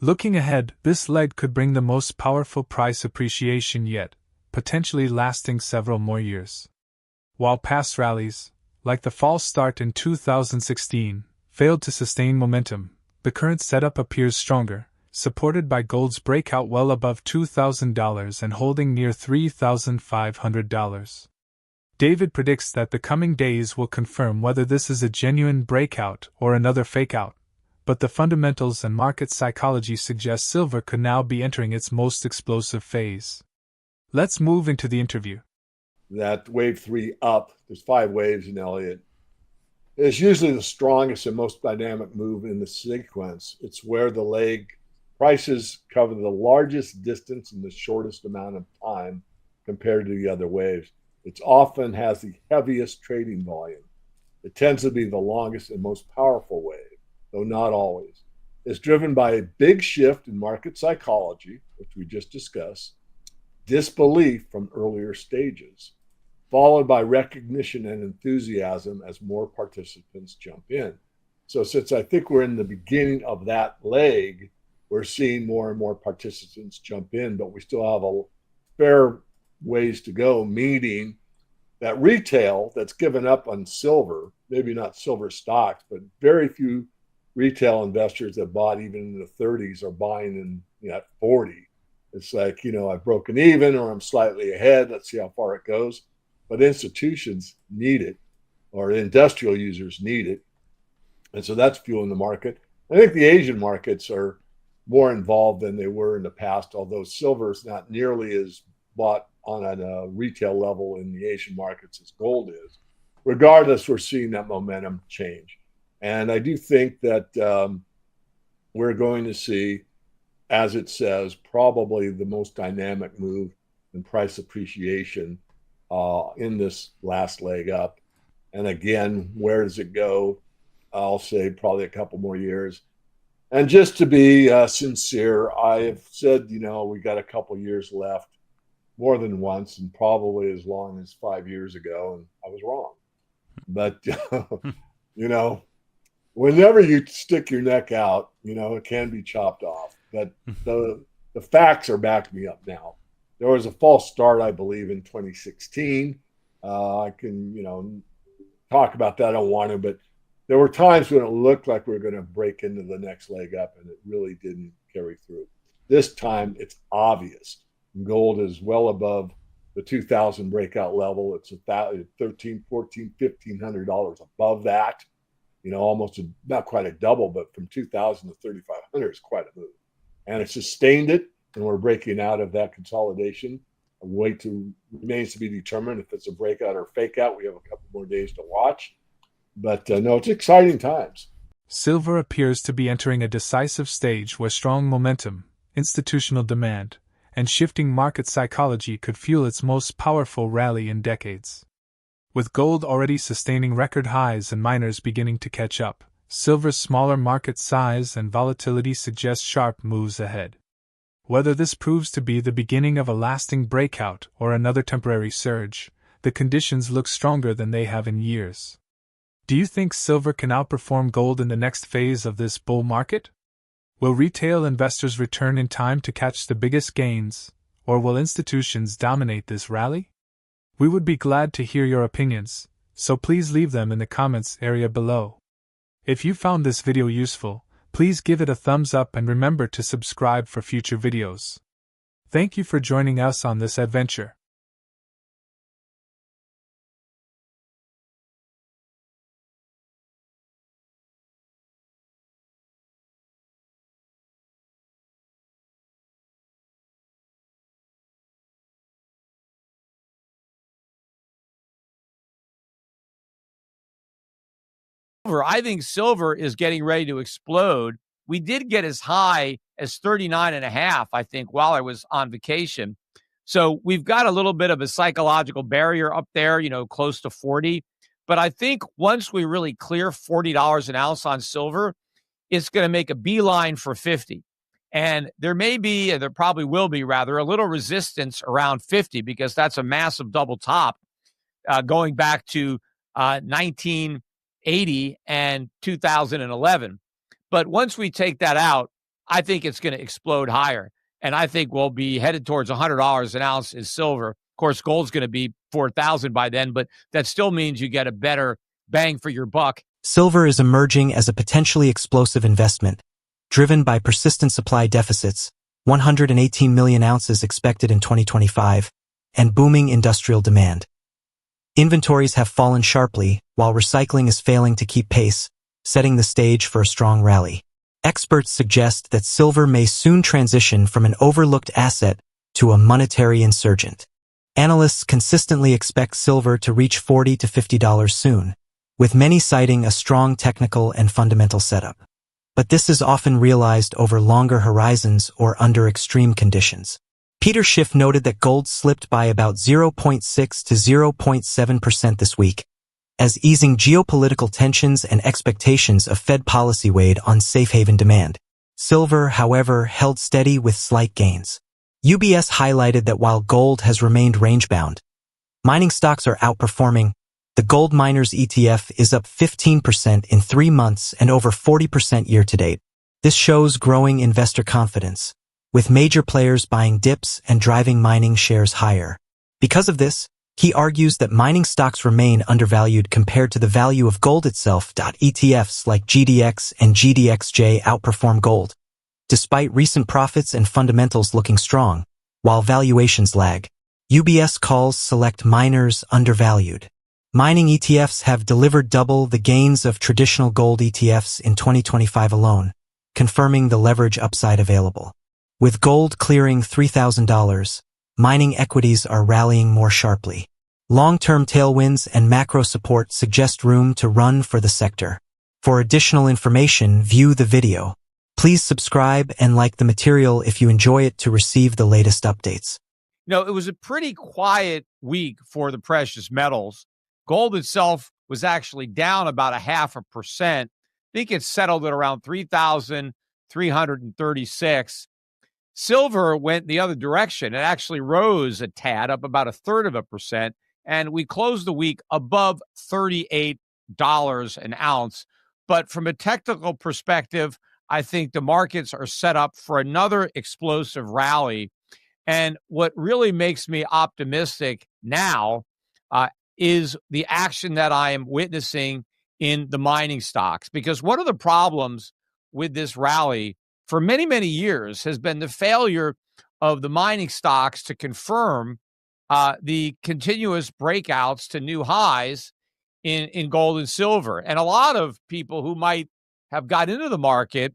Looking ahead, this leg could bring the most powerful price appreciation yet, potentially lasting several more years. While past rallies, like the false start in 2016, failed to sustain momentum, the current setup appears stronger, supported by gold's breakout well above $2,000 and holding near $3,500. David predicts that the coming days will confirm whether this is a genuine breakout or another fake-out, but the fundamentals and market psychology suggest silver could now be entering its most explosive phase. Let's move into the interview. That wave 3 up, there's 5 waves in Elliott, is usually the strongest and most dynamic move in the sequence. It's where the leg prices cover the largest distance in the shortest amount of time compared to the other waves. It often has the heaviest trading volume. It tends to be the longest and most powerful wave, though not always. It's driven by a big shift in market psychology, which we just discussed, disbelief from earlier stages, followed by recognition and enthusiasm as more participants jump in. So since I think we're in the beginning of that leg, we're seeing more and more participants jump in, but we still have a fair ways to go, meaning that retail that's given up on silver, maybe not silver stocks, but very few retail investors that bought even in the 30s are buying in at 40. It's like, I've broken even or I'm slightly ahead. Let's see how far it goes. But institutions need it, or industrial users need it. And so that's fueling the market. I think the Asian markets are more involved than they were in the past, although silver is not nearly as bought on a retail level in the Asian markets as gold is. Regardless, we're seeing that momentum change. And I do think that we're going to see, as it says, probably the most dynamic move in price appreciation in this last leg up. And again, where does it go? I'll say probably a couple more years. And just to be sincere, I have said, we got a couple years left, more than once, and probably as long as 5 years ago, and I was wrong. But, whenever you stick your neck out, it can be chopped off. But the facts are backing me up now. There was a false start, I believe, in 2016. I can, talk about that. I don't want to, but there were times when it looked like we were going to break into the next leg up, and it really didn't carry through. This time, it's obvious. Gold is well above the 2,000 breakout level. It's $1,300, $1,400, $1,500 above that. Almost not quite a double, but from 2,000 to 3,500 is quite a move. And it sustained it, and we're breaking out of that consolidation. Remains to be determined if it's a breakout or fake out. We have a couple more days to watch. But no, it's exciting times. Silver appears to be entering a decisive stage where strong momentum, institutional demand, and shifting market psychology could fuel its most powerful rally in decades. With gold already sustaining record highs and miners beginning to catch up, silver's smaller market size and volatility suggest sharp moves ahead. Whether this proves to be the beginning of a lasting breakout or another temporary surge, the conditions look stronger than they have in years. Do you think silver can outperform gold in the next phase of this bull market? Will retail investors return in time to catch the biggest gains, or will institutions dominate this rally? We would be glad to hear your opinions, so please leave them in the comments area below. If you found this video useful, please give it a thumbs up and remember to subscribe for future videos. Thank you for joining us on this adventure. silver, I think silver is getting ready to explode. We did get as high as 39.5, I think, while I was on vacation. So we've got a little bit of a psychological barrier up there, close to 40. But I think once we really clear $40 an ounce on silver, it's going to make a beeline for 50. And there probably will be rather, a little resistance around 50 because that's a massive double top going back to 1980 and 2011. But once we take that out, I think it's going to explode higher. And I think we'll be headed towards $100 an ounce in silver. Of course, gold's going to be 4,000 by then, but that still means you get a better bang for your buck. Silver is emerging as a potentially explosive investment, driven by persistent supply deficits, 118 million ounces expected in 2025, and booming industrial demand. Inventories have fallen sharply, while recycling is failing to keep pace, setting the stage for a strong rally. Experts suggest that silver may soon transition from an overlooked asset to a monetary insurgent. Analysts consistently expect silver to reach $40 to $50 soon, with many citing a strong technical and fundamental setup. But this is often realized over longer horizons or under extreme conditions. Peter Schiff noted that gold slipped by about 0.6 to 0.7% this week, as easing geopolitical tensions and expectations of Fed policy weighed on safe haven demand. Silver, however, held steady with slight gains. UBS highlighted that while gold has remained range-bound, mining stocks are outperforming. The Gold Miners ETF is up 15% in 3 months and over 40% year-to-date. This shows growing investor confidence, with major players buying dips and driving mining shares higher. Because of this, he argues that mining stocks remain undervalued compared to the value of gold itself. ETFs like GDX and GDXJ outperform gold, despite recent profits and fundamentals looking strong, while valuations lag. UBS calls select miners undervalued. Mining ETFs have delivered double the gains of traditional gold ETFs in 2025 alone, confirming the leverage upside available. With gold clearing $3,000, mining equities are rallying more sharply. Long-term tailwinds and macro support suggest room to run for the sector. For additional information, view the video. Please subscribe and like the material if you enjoy it to receive the latest updates. It was a pretty quiet week for the precious metals. Gold itself was actually down about 0.5%. I think it settled at around 3,336. Silver went the other direction. It actually rose a tad, up about 1/3%, and we closed the week above $38 an ounce. But from a technical perspective, I think the markets are set up for another explosive rally. And what really makes me optimistic now is the action that I am witnessing in the mining stocks. Because one of the problems with this rally for many, many years has been the failure of the mining stocks to confirm the continuous breakouts to new highs in gold and silver. And a lot of people who might have got into the market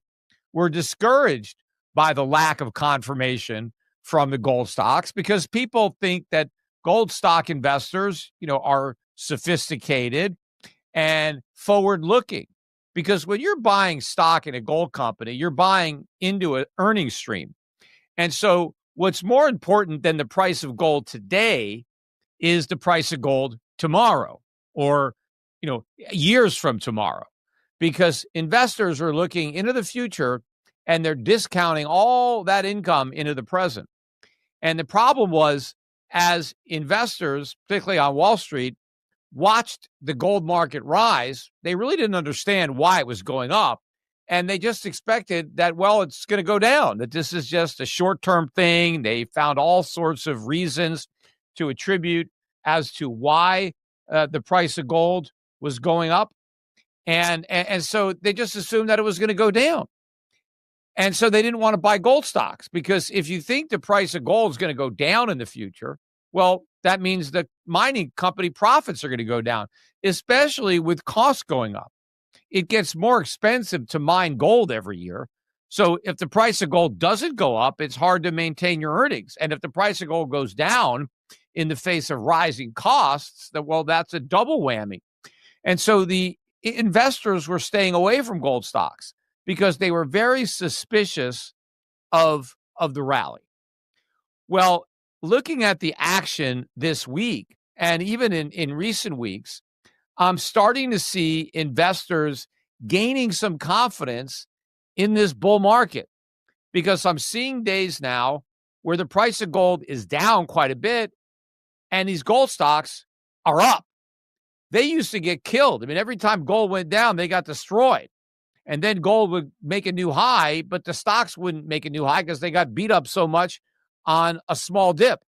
were discouraged by the lack of confirmation from the gold stocks because people think that gold stock investors, are sophisticated and forward-looking. Because when you're buying stock in a gold company, you're buying into an earnings stream. And so what's more important than the price of gold today is the price of gold tomorrow or, years from tomorrow. Because investors are looking into the future and they're discounting all that income into the present. And the problem was, as investors, particularly on Wall Street, watched the gold market rise, they really didn't understand why it was going up. And they just expected that, it's going to go down, that this is just a short-term thing. They found all sorts of reasons to attribute as to why the price of gold was going up. And so they just assumed that it was going to go down. And so they didn't want to buy gold stocks because if you think the price of gold is going to go down in the future, that means the mining company profits are going to go down, especially with costs going up. It gets more expensive to mine gold every year. So if the price of gold doesn't go up, it's hard to maintain your earnings. And if the price of gold goes down in the face of rising costs, that's a double whammy. And so the investors were staying away from gold stocks because they were very suspicious of the rally. Well, looking at the action this week, and even in recent weeks, I'm starting to see investors gaining some confidence in this bull market, because I'm seeing days now where the price of gold is down quite a bit and these gold stocks are up. They used to get killed. I mean, every time gold went down, they got destroyed. And then gold would make a new high, but the stocks wouldn't make a new high because they got beat up so much on a small dip.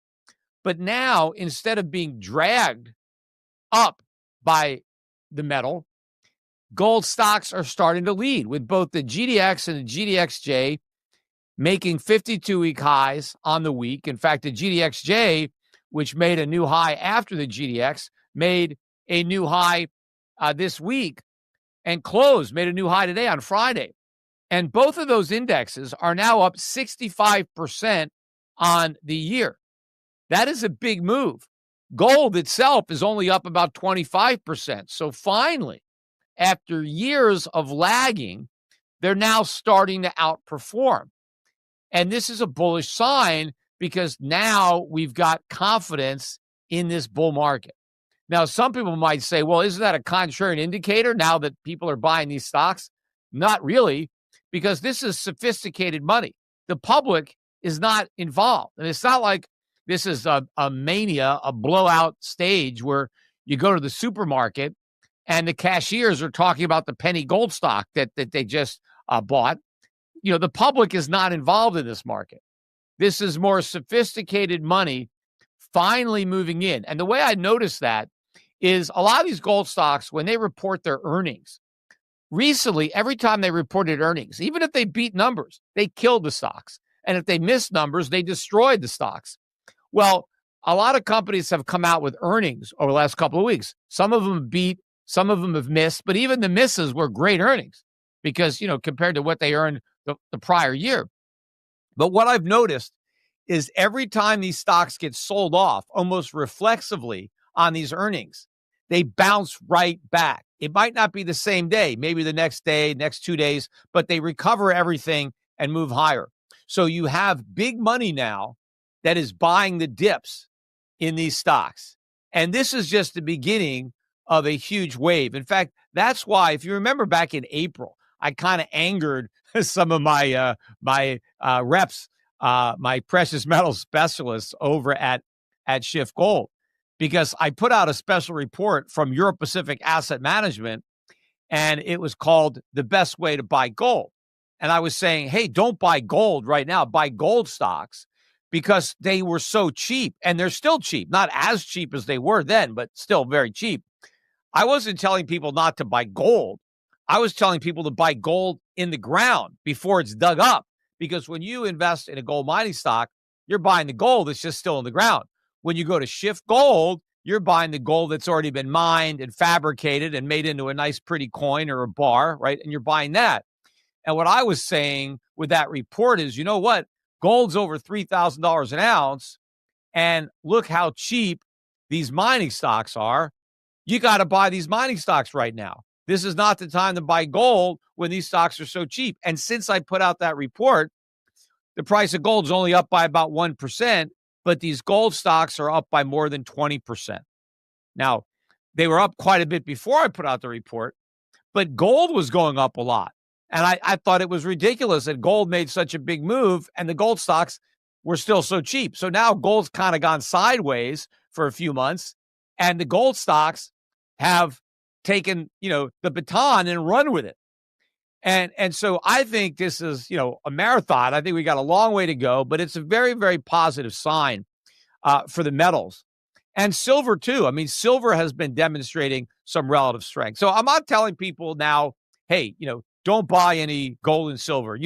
But now, instead of being dragged up by the metal, gold stocks are starting to lead, with both the GDX and the GDXJ making 52-week highs on the week. In fact, the GDXJ, which made a new high after the GDX, made a new high this week and made a new high today on Friday. And both of those indexes are now up 65% on the year. That is a big move. Gold itself is only up about 25%. So finally, after years of lagging, they're now starting to outperform. And this is a bullish sign because now we've got confidence in this bull market. Now, some people might say, well, isn't that a contrarian indicator now that people are buying these stocks? Not really, because this is sophisticated money. The public is not involved. And it's not like this is a mania, a blowout stage where you go to the supermarket and the cashiers are talking about the penny gold stock that they just bought. You know, the public is not involved in this market. This is more sophisticated money finally moving in. And the way I noticed that is a lot of these gold stocks, when they report their earnings, recently, every time they reported earnings, even if they beat numbers, they killed the stocks. And if they missed numbers, they destroyed the stocks. Well, a lot of companies have come out with earnings over the last couple of weeks. Some of them beat, some of them have missed, but even the misses were great earnings because, you know, compared to what they earned the prior year. But what I've noticed is every time these stocks get sold off, almost reflexively on these earnings, they bounce right back. It might not be the same day, maybe the next day, next 2 days, but they recover everything and move higher. So you have big money now that is buying the dips in these stocks. And this is just the beginning of a huge wave. In fact, that's why, if you remember back in April, I kind of angered some of my reps, my precious metal specialists over at Shift Gold, because I put out a special report from Europe Pacific Asset Management, and it was called The Best Way to Buy Gold. And I was saying, hey, don't buy gold right now. Buy gold stocks because they were so cheap, and they're still cheap. Not as cheap as they were then, but still very cheap. I wasn't telling people not to buy gold. I was telling people to buy gold in the ground before it's dug up, because when you invest in a gold mining stock, you're buying the gold that's just still in the ground. When you go to Shift Gold, you're buying the gold that's already been mined and fabricated and made into a nice, pretty coin or a bar, right? And you're buying that. And what I was saying with that report is, you know what? Gold's over $3,000 an ounce, and look how cheap these mining stocks are. You got to buy these mining stocks right now. This is not the time to buy gold when these stocks are so cheap. And since I put out that report, the price of gold is only up by about 1%, but these gold stocks are up by more than 20%. Now, they were up quite a bit before I put out the report, but gold was going up a lot. And I thought it was ridiculous that gold made such a big move and the gold stocks were still so cheap. So now gold's kind of gone sideways for a few months, and the gold stocks have taken, you know, the baton and run with it. And so I think this is, you know, a marathon. I think we got a long way to go, but it's a very, very positive sign for the metals. And silver too. I mean, silver has been demonstrating some relative strength. So I'm not telling people now, hey, you know, don't buy any gold and silver.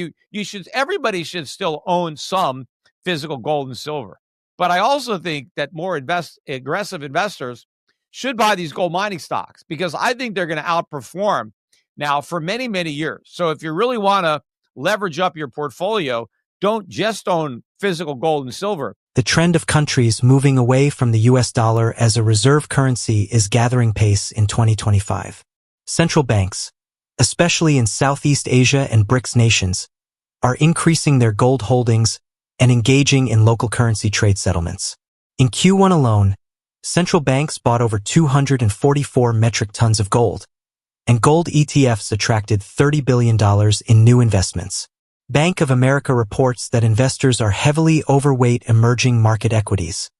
Everybody should still own some physical gold and silver. But I also think that more aggressive investors should buy these gold mining stocks, because I think they're going to outperform now for many, many years. So if you really want to leverage up your portfolio, don't just own physical gold and silver. The trend of countries moving away from the US dollar as a reserve currency is gathering pace in 2025. Central banks, especially in Southeast Asia and BRICS nations, are increasing their gold holdings and engaging in local currency trade settlements. In Q1 alone, central banks bought over 244 metric tons of gold, and gold ETFs attracted $30 billion in new investments. Bank of America reports that investors are heavily overweight emerging market equities,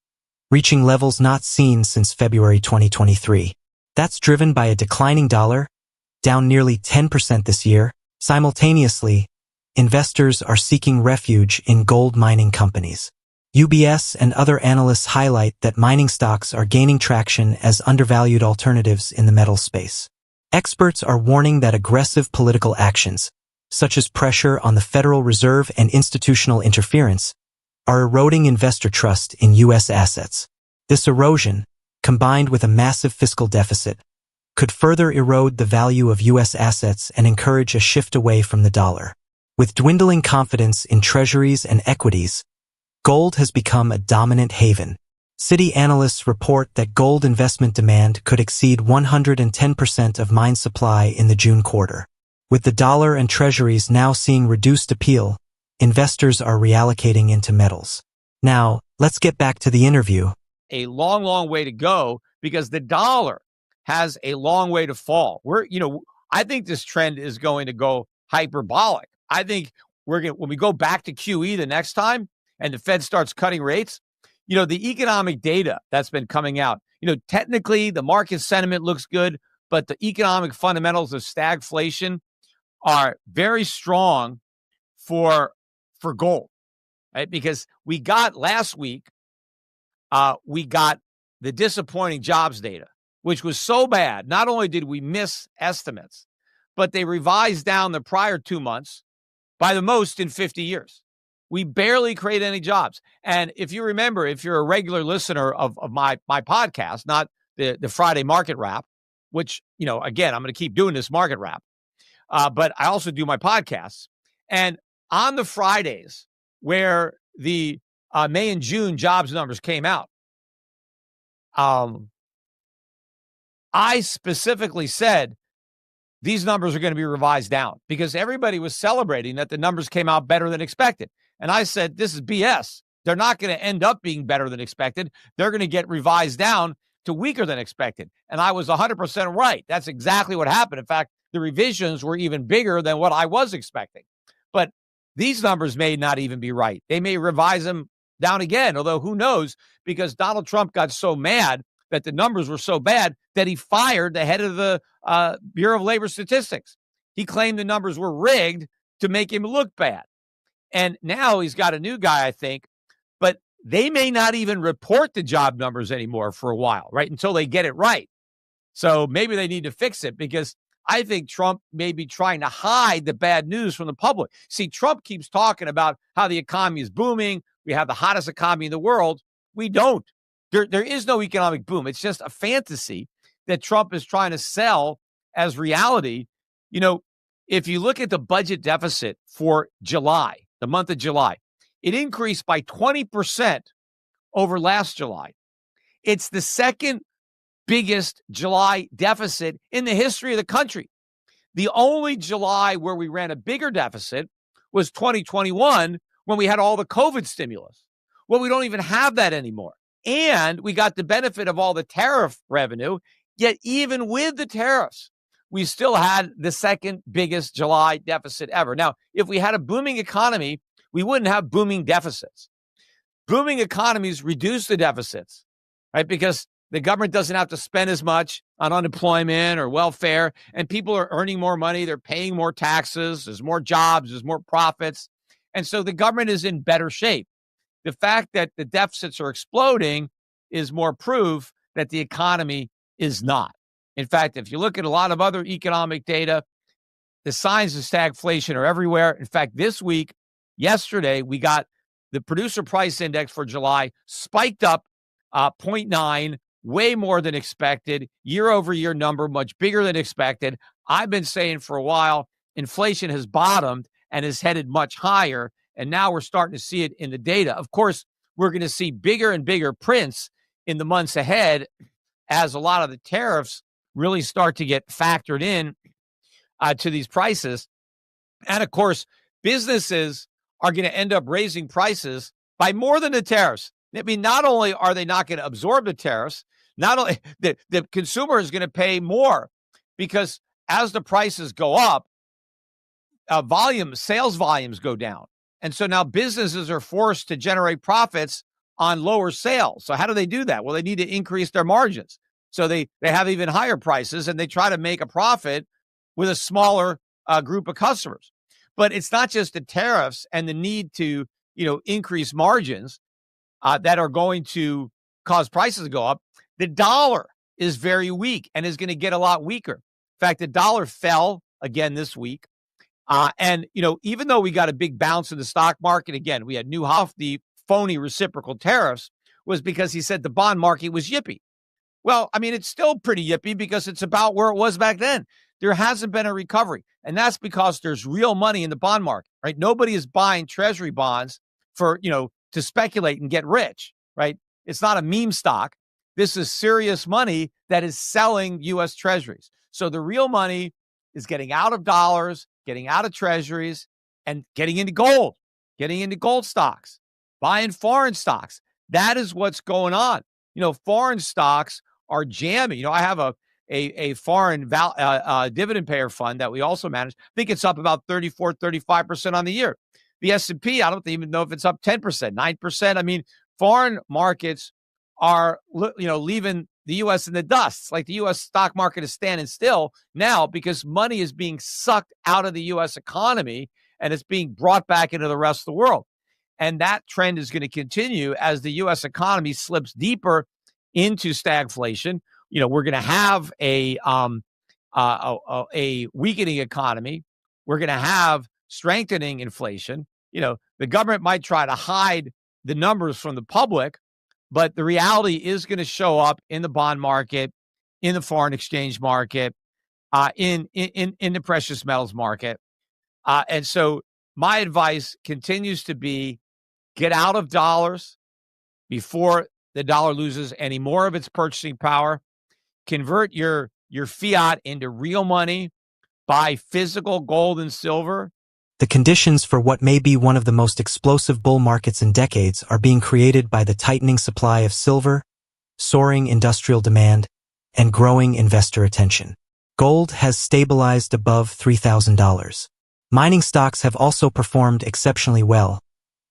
reaching levels not seen since February 2023. That's driven by a declining dollar, down nearly 10% this year. Simultaneously, investors are seeking refuge in gold mining companies. UBS and other analysts highlight that mining stocks are gaining traction as undervalued alternatives in the metals space. Experts are warning that aggressive political actions, such as pressure on the Federal Reserve and institutional interference, are eroding investor trust in U.S. assets. This erosion, combined with a massive fiscal deficit, could further erode the value of U.S. assets and encourage a shift away from the dollar. With dwindling confidence in treasuries and equities, gold has become a dominant haven. Citi analysts report that gold investment demand could exceed 110% of mine supply in the June quarter. With the dollar and treasuries now seeing reduced appeal, investors are reallocating into metals. Now, let's get back to the interview. A long, long way to go because the dollar has a long way to fall. I think this trend is going to go hyperbolic. I think when we go back to QE the next time and the Fed starts cutting rates, the economic data that's been coming out, technically the market sentiment looks good, but the economic fundamentals of stagflation are very strong for gold, right? Because we got last week, we got the disappointing jobs data, which was so bad. Not only did we miss estimates, but they revised down the prior 2 months by the most in 50 years. We barely create any jobs. And if you remember, if you're a regular listener of my podcast, not the Friday market wrap, which, again, I'm going to keep doing this market wrap, but I also do my podcasts. And on the Fridays where the May and June jobs numbers came out, I specifically said these numbers are going to be revised down because everybody was celebrating that the numbers came out better than expected. And I said, this is BS. They're not going to end up being better than expected. They're going to get revised down to weaker than expected. And I was 100% right. That's exactly what happened. In fact, the revisions were even bigger than what I was expecting. But these numbers may not even be right. They may revise them down again, although who knows, because Donald Trump got so mad that the numbers were so bad that he fired the head of the Bureau of Labor Statistics. He claimed the numbers were rigged to make him look bad. And now he's got a new guy, I think, but they may not even report the job numbers anymore for a while, right? Until they get it right. So maybe they need to fix it because I think Trump may be trying to hide the bad news from the public. See, Trump keeps talking about how the economy is booming. We have the hottest economy in the world. We don't. There is no economic boom. It's just a fantasy that Trump is trying to sell as reality. If you look at the budget deficit for July, the month of July, it increased by 20% over last July. It's the second biggest July deficit in the history of the country. The only July where we ran a bigger deficit was 2021 when we had all the COVID stimulus. Well, we don't even have that anymore. And we got the benefit of all the tariff revenue. Yet even with the tariffs, we still had the second biggest July deficit ever. Now, if we had a booming economy, we wouldn't have booming deficits. Booming economies reduce the deficits, right? Because the government doesn't have to spend as much on unemployment or welfare, and people are earning more money. They're paying more taxes. There's more jobs. There's more profits. And so the government is in better shape. The fact that the deficits are exploding is more proof that the economy is not. In fact, if you look at a lot of other economic data, the signs of stagflation are everywhere. In fact, this week, yesterday, we got the producer price index for July spiked up 0.9, way more than expected. Year over year number, much bigger than expected. I've been saying for a while, inflation has bottomed and is headed much higher. And now we're starting to see it in the data. Of course, we're going to see bigger and bigger prints in the months ahead as a lot of the tariffs really start to get factored in to these prices. And of course, businesses are going to end up raising prices by more than the tariffs. I mean, not only are they not going to absorb the tariffs, not only the consumer is going to pay more, because as the prices go up, sales volumes go down. And so now businesses are forced to generate profits on lower sales. So how do they do that? Well, they need to increase their margins. So they have even higher prices, and they try to make a profit with a smaller group of customers. But it's not just the tariffs and the need to, increase margins that are going to cause prices to go up. The dollar is very weak and is going to get a lot weaker. In fact, the dollar fell again this week. And even though we got a big bounce in the stock market, again, we had Newhoff, the phony reciprocal tariffs, was because he said the bond market was yippy. Well, I mean, it's still pretty yippy because it's about where it was back then. There hasn't been a recovery. And that's because there's real money in the bond market, right? Nobody is buying treasury bonds for, to speculate and get rich, right? It's not a meme stock. This is serious money that is selling U.S. treasuries. So the real money is getting out of dollars, getting out of treasuries, and getting into gold stocks, buying foreign stocks. That is what's going on. Foreign stocks are jamming. I have a foreign dividend payer fund that we also manage. I think it's up about 34-35% on the year. The S&P, I don't even know if it's up 10%, 9%. I mean, foreign markets are, leaving the U.S. in the dust. It's like the U.S. stock market is standing still now because money is being sucked out of the U.S. economy and it's being brought back into the rest of the world. And that trend is going to continue as the U.S. economy slips deeper into stagflation. We're going to have a weakening economy. We're going to have strengthening inflation. The government might try to hide the numbers from the public, but the reality is going to show up in the bond market, in the foreign exchange market, in the precious metals market. And so my advice continues to be get out of dollars before the dollar loses any more of its purchasing power. Convert your fiat into real money. Buy physical gold and silver. The conditions for what may be one of the most explosive bull markets in decades are being created by the tightening supply of silver, soaring industrial demand, and growing investor attention. Gold has stabilized above $3,000. Mining stocks have also performed exceptionally well,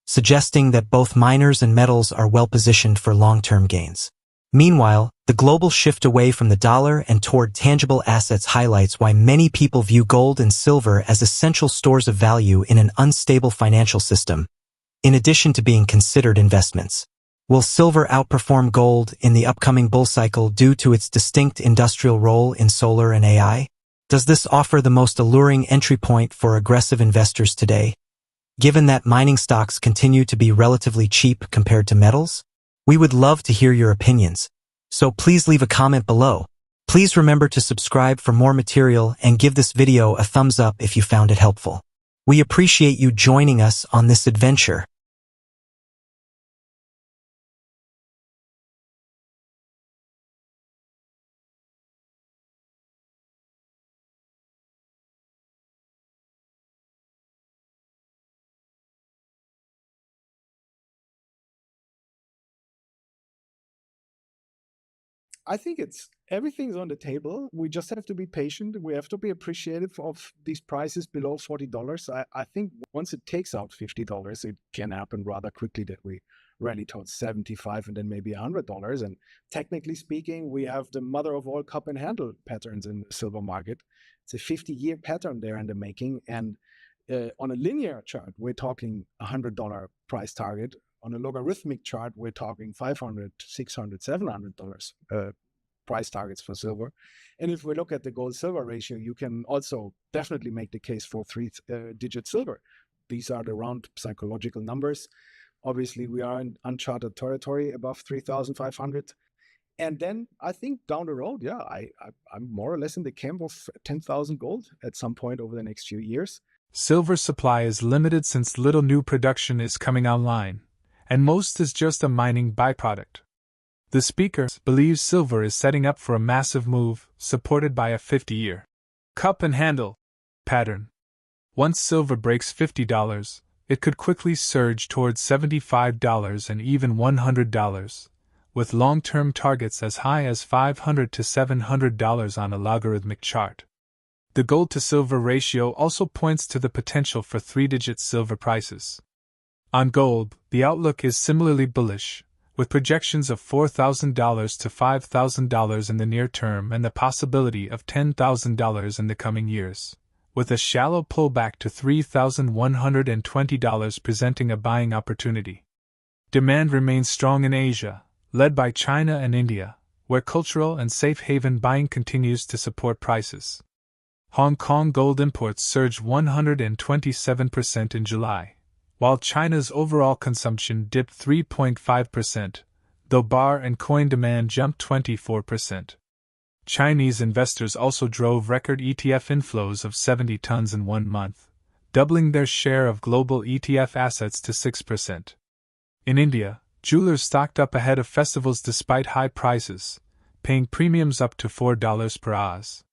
suggesting that both miners and metals are well-positioned for long-term gains. Meanwhile, the global shift away from the dollar and toward tangible assets highlights why many people view gold and silver as essential stores of value in an unstable financial system, in addition to being considered investments. Will silver outperform gold in the upcoming bull cycle due to its distinct industrial role in solar and AI? Does this offer the most alluring entry point for aggressive investors today, given that mining stocks continue to be relatively cheap compared to metals? We would love to hear your opinions, so please leave a comment below. Please remember to subscribe for more material and give this video a thumbs up if you found it helpful. We appreciate you joining us on this adventure. I think everything's on the table. We just have to be patient. We have to be appreciative of these prices below $40. I think once it takes out $50, it can happen rather quickly that we rally towards $75 and then maybe $100. And technically speaking, we have the mother of all cup and handle patterns in the silver market. It's a 50-year pattern there in the making. And on a linear chart, we're talking $100 price target. On a logarithmic chart, we're talking $500, $600, $700 price targets for silver. And if we look at the gold-silver ratio, you can also definitely make the case for three-digit silver. These are the round psychological numbers. Obviously, we are in uncharted territory above 3,500. And then I think down the road, yeah, I'm more or less in the camp of 10,000 gold at some point over the next few years. Silver supply is limited since little new production is coming online, and most is just a mining byproduct. The speaker believes silver is setting up for a massive move, supported by a 50-year cup and handle pattern. Once silver breaks $50, it could quickly surge towards $75 and even $100, with long-term targets as high as $500 to $700 on a logarithmic chart. The gold-to-silver ratio also points to the potential for three-digit silver prices. On gold, the outlook is similarly bullish, with projections of $4,000 to $5,000 in the near term and the possibility of $10,000 in the coming years, with a shallow pullback to $3,120 presenting a buying opportunity. Demand remains strong in Asia, led by China and India, where cultural and safe haven buying continues to support prices. Hong Kong gold imports surged 127% in July, while China's overall consumption dipped 3.5%, though bar and coin demand jumped 24%. Chinese investors also drove record ETF inflows of 70 tons in 1 month, doubling their share of global ETF assets to 6%. In India, jewelers stocked up ahead of festivals despite high prices, paying premiums up to $4 per oz.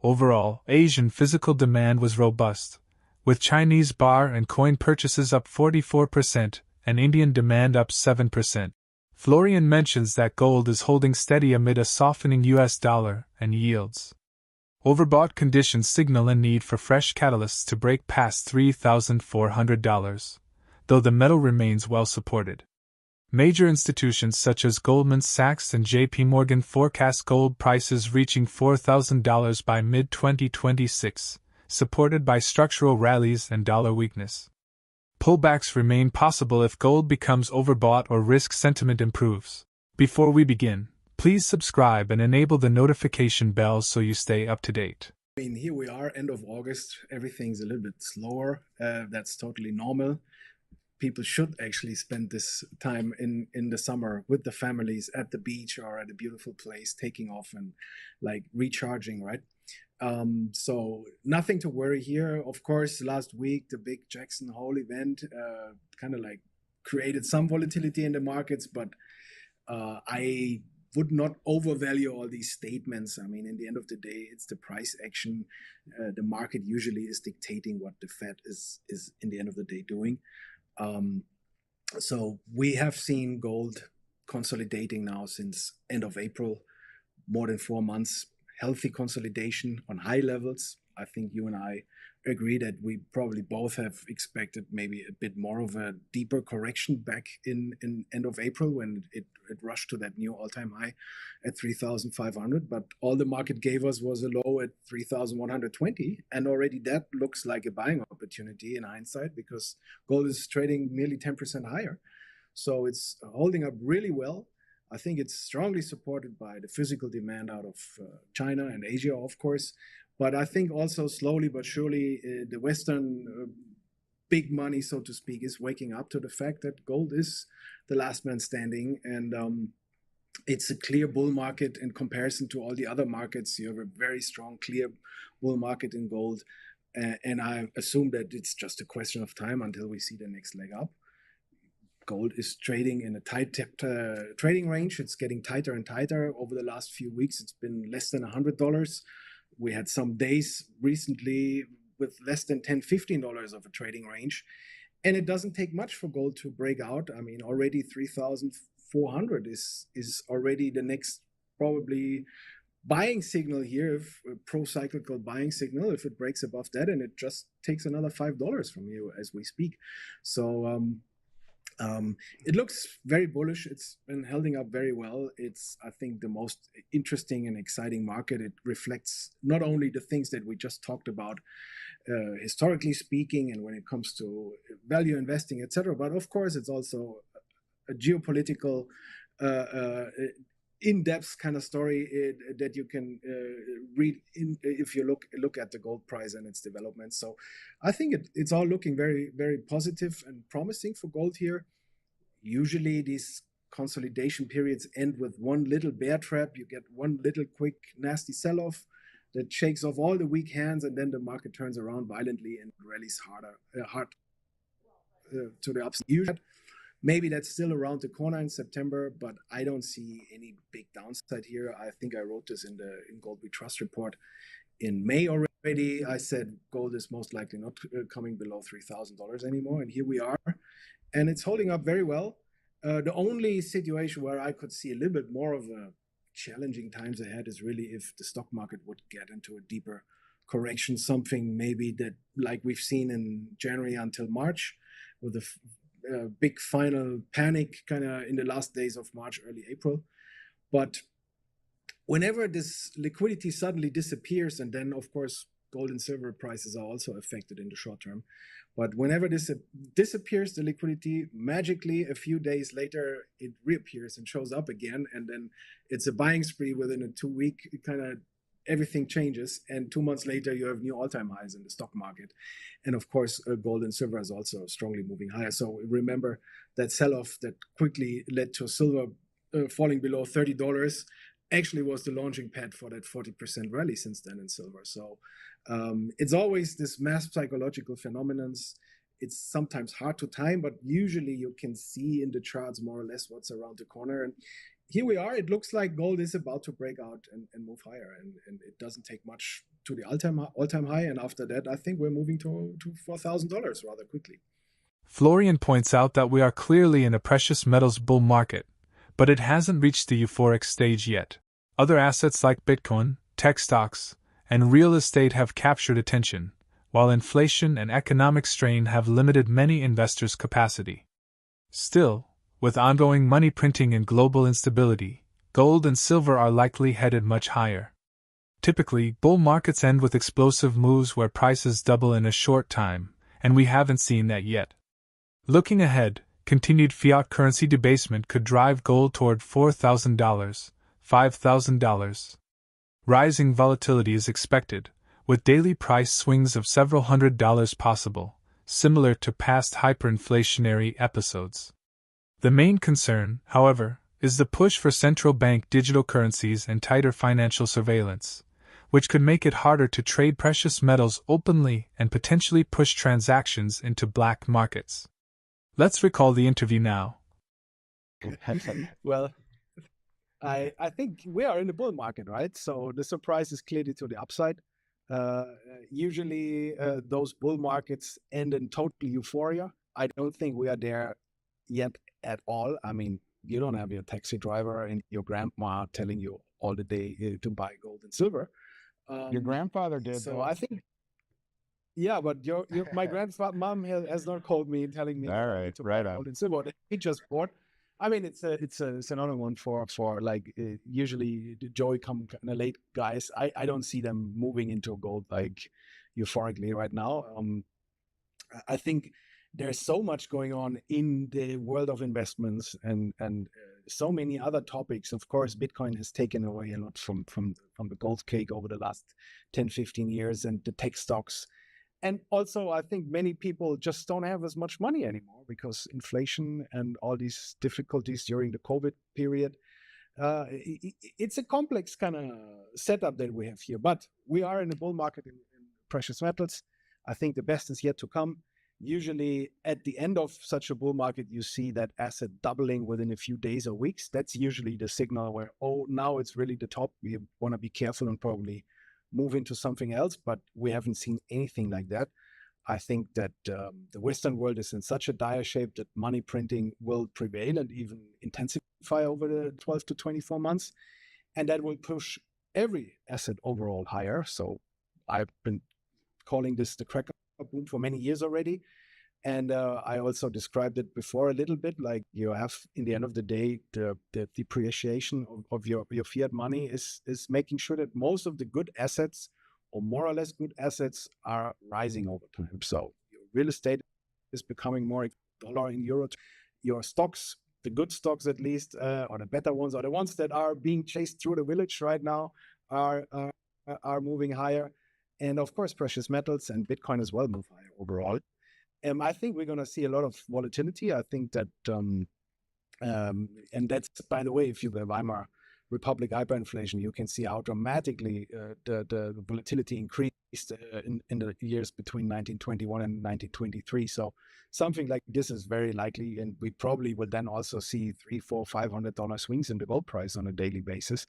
Overall, Asian physical demand was robust, with Chinese bar and coin purchases up 44% and Indian demand up 7%. Florian mentions that gold is holding steady amid a softening US dollar and yields. Overbought conditions signal a need for fresh catalysts to break past $3,400, though the metal remains well supported. Major institutions such as Goldman Sachs and JP Morgan forecast gold prices reaching $4,000 by mid-2026, supported by structural rallies and dollar weakness. Pullbacks remain possible if gold becomes overbought or risk sentiment improves. Before we begin, please subscribe and enable the notification bell so you stay up to date. I mean, here we are, end of August. Everything's a little bit slower. That's totally normal. People should actually spend this time in the summer with the families at the beach or at a beautiful place, taking off and like recharging, right? So nothing to worry here. Of course, last week, the big Jackson Hole event kind of like created some volatility in the markets, but I would not overvalue all these statements. I mean, in the end of the day, it's the price action. The market usually is dictating what the Fed is in the end of the day doing. So we have seen gold consolidating now since end of April, more than 4 months. Healthy consolidation on high levels. I think you and I agree that we probably both have expected maybe a bit more of a deeper correction back in end of April when it rushed to that new all-time high at 3,500. But all the market gave us was a low at 3,120. And already that looks like a buying opportunity in hindsight because gold is trading nearly 10% higher. So it's holding up really well. I think it's strongly supported by the physical demand out of China and Asia, of course. But I think also slowly but surely the Western big money, so to speak, is waking up to the fact that gold is the last man standing. And it's a clear bull market in comparison to all the other markets. You have a very strong, clear bull market in gold. And I assume that it's just a question of time until we see the next leg up. Gold is trading in a tight trading range. It's getting tighter and tighter. Over the last few weeks, it's been less than $100. We had some days recently with less than $10, $15 of a trading range. And it doesn't take much for gold to break out. I mean, already 3,400 is already the next probably buying signal here, a pro-cyclical buying signal, if it breaks above that. And it just takes another $5 from you as we speak. So, it looks very bullish. It's been holding up very well. It's, I think, the most interesting and exciting market. It reflects not only the things that we just talked about, historically speaking, and when it comes to value investing, etc. But of course, it's also a geopolitical, in-depth kind of story that you can read if you look at the gold price and its development. So I think it's all looking very, very positive and promising for gold here. Usually these consolidation periods end with one little bear trap. You get one little quick nasty sell-off that shakes off all the weak hands, and then the market turns around violently and rallies hard to the upside. Maybe that's still around the corner in September, but I don't see any big downside here. I think I wrote this in Gold We Trust report in May already. I said gold is most likely not coming below $3,000 anymore, and here we are, and it's holding up very well. The only situation where I could see a little bit more of a challenging times ahead is really if the stock market would get into a deeper correction, something maybe that like we've seen in January until March, with a big final panic kind of in the last days of March, early April. But whenever this liquidity suddenly disappears, and then of course gold and silver prices are also affected in the short term, but whenever this disappears, the liquidity, magically a few days later it reappears and shows up again, and then it's a buying spree within a 2-week kind of everything changes, and 2 months later you have new all-time highs in the stock market. And of course gold and silver is also strongly moving higher. So remember that sell-off that quickly led to silver falling below $30 actually was the launching pad for that 40% rally since then in silver. So it's always this mass psychological phenomenon. It's sometimes hard to time, but usually you can see in the charts more or less what's around the corner. And here we are. It looks like gold is about to break out and move higher, and it doesn't take much to the all-time high. And after that, I think we're moving to $4,000 rather quickly. Florian points out that we are clearly in a precious metals bull market, but it hasn't reached the euphoric stage yet. Other assets like Bitcoin, tech stocks, and real estate have captured attention, while inflation and economic strain have limited many investors' capacity. Still, with ongoing money printing and global instability, gold and silver are likely headed much higher. Typically, bull markets end with explosive moves where prices double in a short time, and we haven't seen that yet. Looking ahead, continued fiat currency debasement could drive gold toward $4,000, $5,000. Rising volatility is expected, with daily price swings of several $100s possible, similar to past hyperinflationary episodes. The main concern, however, is the push for central bank digital currencies and tighter financial surveillance, which could make it harder to trade precious metals openly and potentially push transactions into black markets. Let's recall the interview now. Well, I think we are in the bull market, right? So the surprise is clearly to the upside. Usually those bull markets end in total euphoria. I don't think we are there yet at all. I mean, you don't have your taxi driver and your grandma telling you all the day to buy gold and silver. Your grandfather did. So though. I think, yeah, but my grandfather, mom has not called me telling me All right, to right buy on. gold and silver. He just bought. I mean, it's another one for like usually the Joey come kind of late guys. I don't see them moving into gold like euphorically right now. I think there's so much going on in the world of investments and so many other topics. Of course, Bitcoin has taken away a lot from the gold cake over the last 10, 15 years, and the tech stocks. And also, I think many people just don't have as much money anymore because inflation and all these difficulties during the COVID period. It's a complex kind of setup that we have here. But we are in a bull market in precious metals. I think the best is yet to come. Usually at the end of such a bull market, you see that asset doubling within a few days or weeks. That's usually the signal where, oh, now it's really the top. We want to be careful and probably move into something else, but we haven't seen anything like that. I think that the Western world is in such a dire shape that money printing will prevail and even intensify over the 12 to 24 months. And that will push every asset overall higher. So I've been calling this the cracker boom for many years already. And I also described it before a little bit, like you have, in the end of the day, the depreciation of your fiat money is making sure that most of the good assets, or more or less good assets, are rising over time. So your real estate is becoming more dollar in euro. Your stocks, the good stocks at least, or the better ones, or the ones that are being chased through the village right now, are moving higher. And of course, precious metals and Bitcoin as well move higher overall. I think we're going to see a lot of volatility. I think that, and that's, by the way, if you the Weimar Republic hyperinflation, you can see how dramatically the volatility increased in the years between 1921 and 1923. So something like this is very likely, and we probably will then also see $300, $400, $500 swings in the gold price on a daily basis.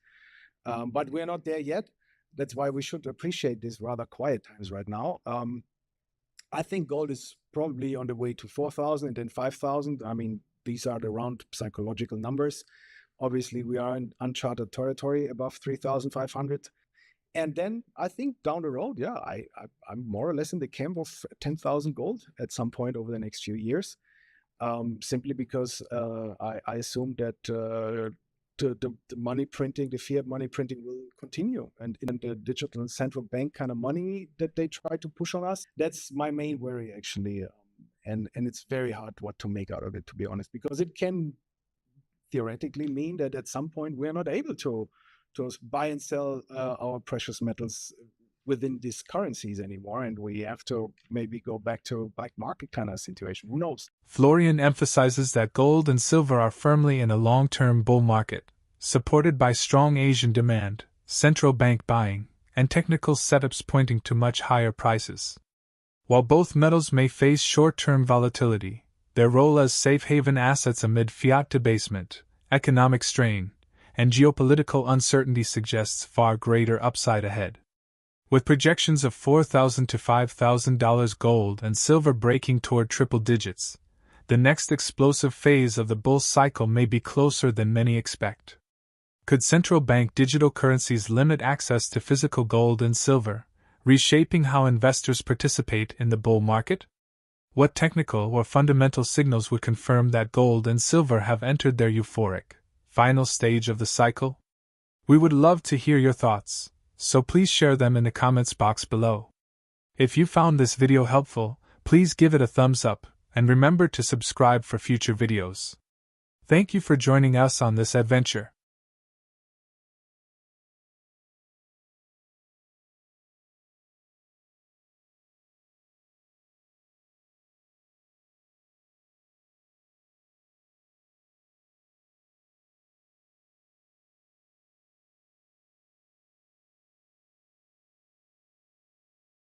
But we're not there yet. That's why we should appreciate these rather quiet times right now. I think gold is probably on the way to 4,000 and then 5,000. I mean, these are the round psychological numbers. Obviously, we are in uncharted territory above 3,500. And then I think down the road, yeah, I'm more or less in the camp of 10,000 gold at some point over the next few years, simply because I assume that the money printing, the fiat money printing will continue. And in the digital and central bank kind of money that they try to push on us, that's my main worry, actually. And it's very hard what to make out of it, to be honest, because it can theoretically mean that at some point we're not able to buy and sell our precious metals within these currencies anymore, and we have to maybe go back to black market kind of situation. Who knows? Florian emphasizes that gold and silver are firmly in a long-term bull market, supported by strong Asian demand, central bank buying, and technical setups pointing to much higher prices. While both metals may face short-term volatility, their role as safe haven assets amid fiat debasement, economic strain, and geopolitical uncertainty suggests far greater upside ahead. With projections of $4,000 to $5,000 gold and silver breaking toward triple digits, the next explosive phase of the bull cycle may be closer than many expect. Could central bank digital currencies limit access to physical gold and silver, reshaping how investors participate in the bull market? What technical or fundamental signals would confirm that gold and silver have entered their euphoric, final stage of the cycle? We would love to hear your thoughts, so please share them in the comments box below. If you found this video helpful, please give it a thumbs up, and remember to subscribe for future videos. Thank you for joining us on this adventure.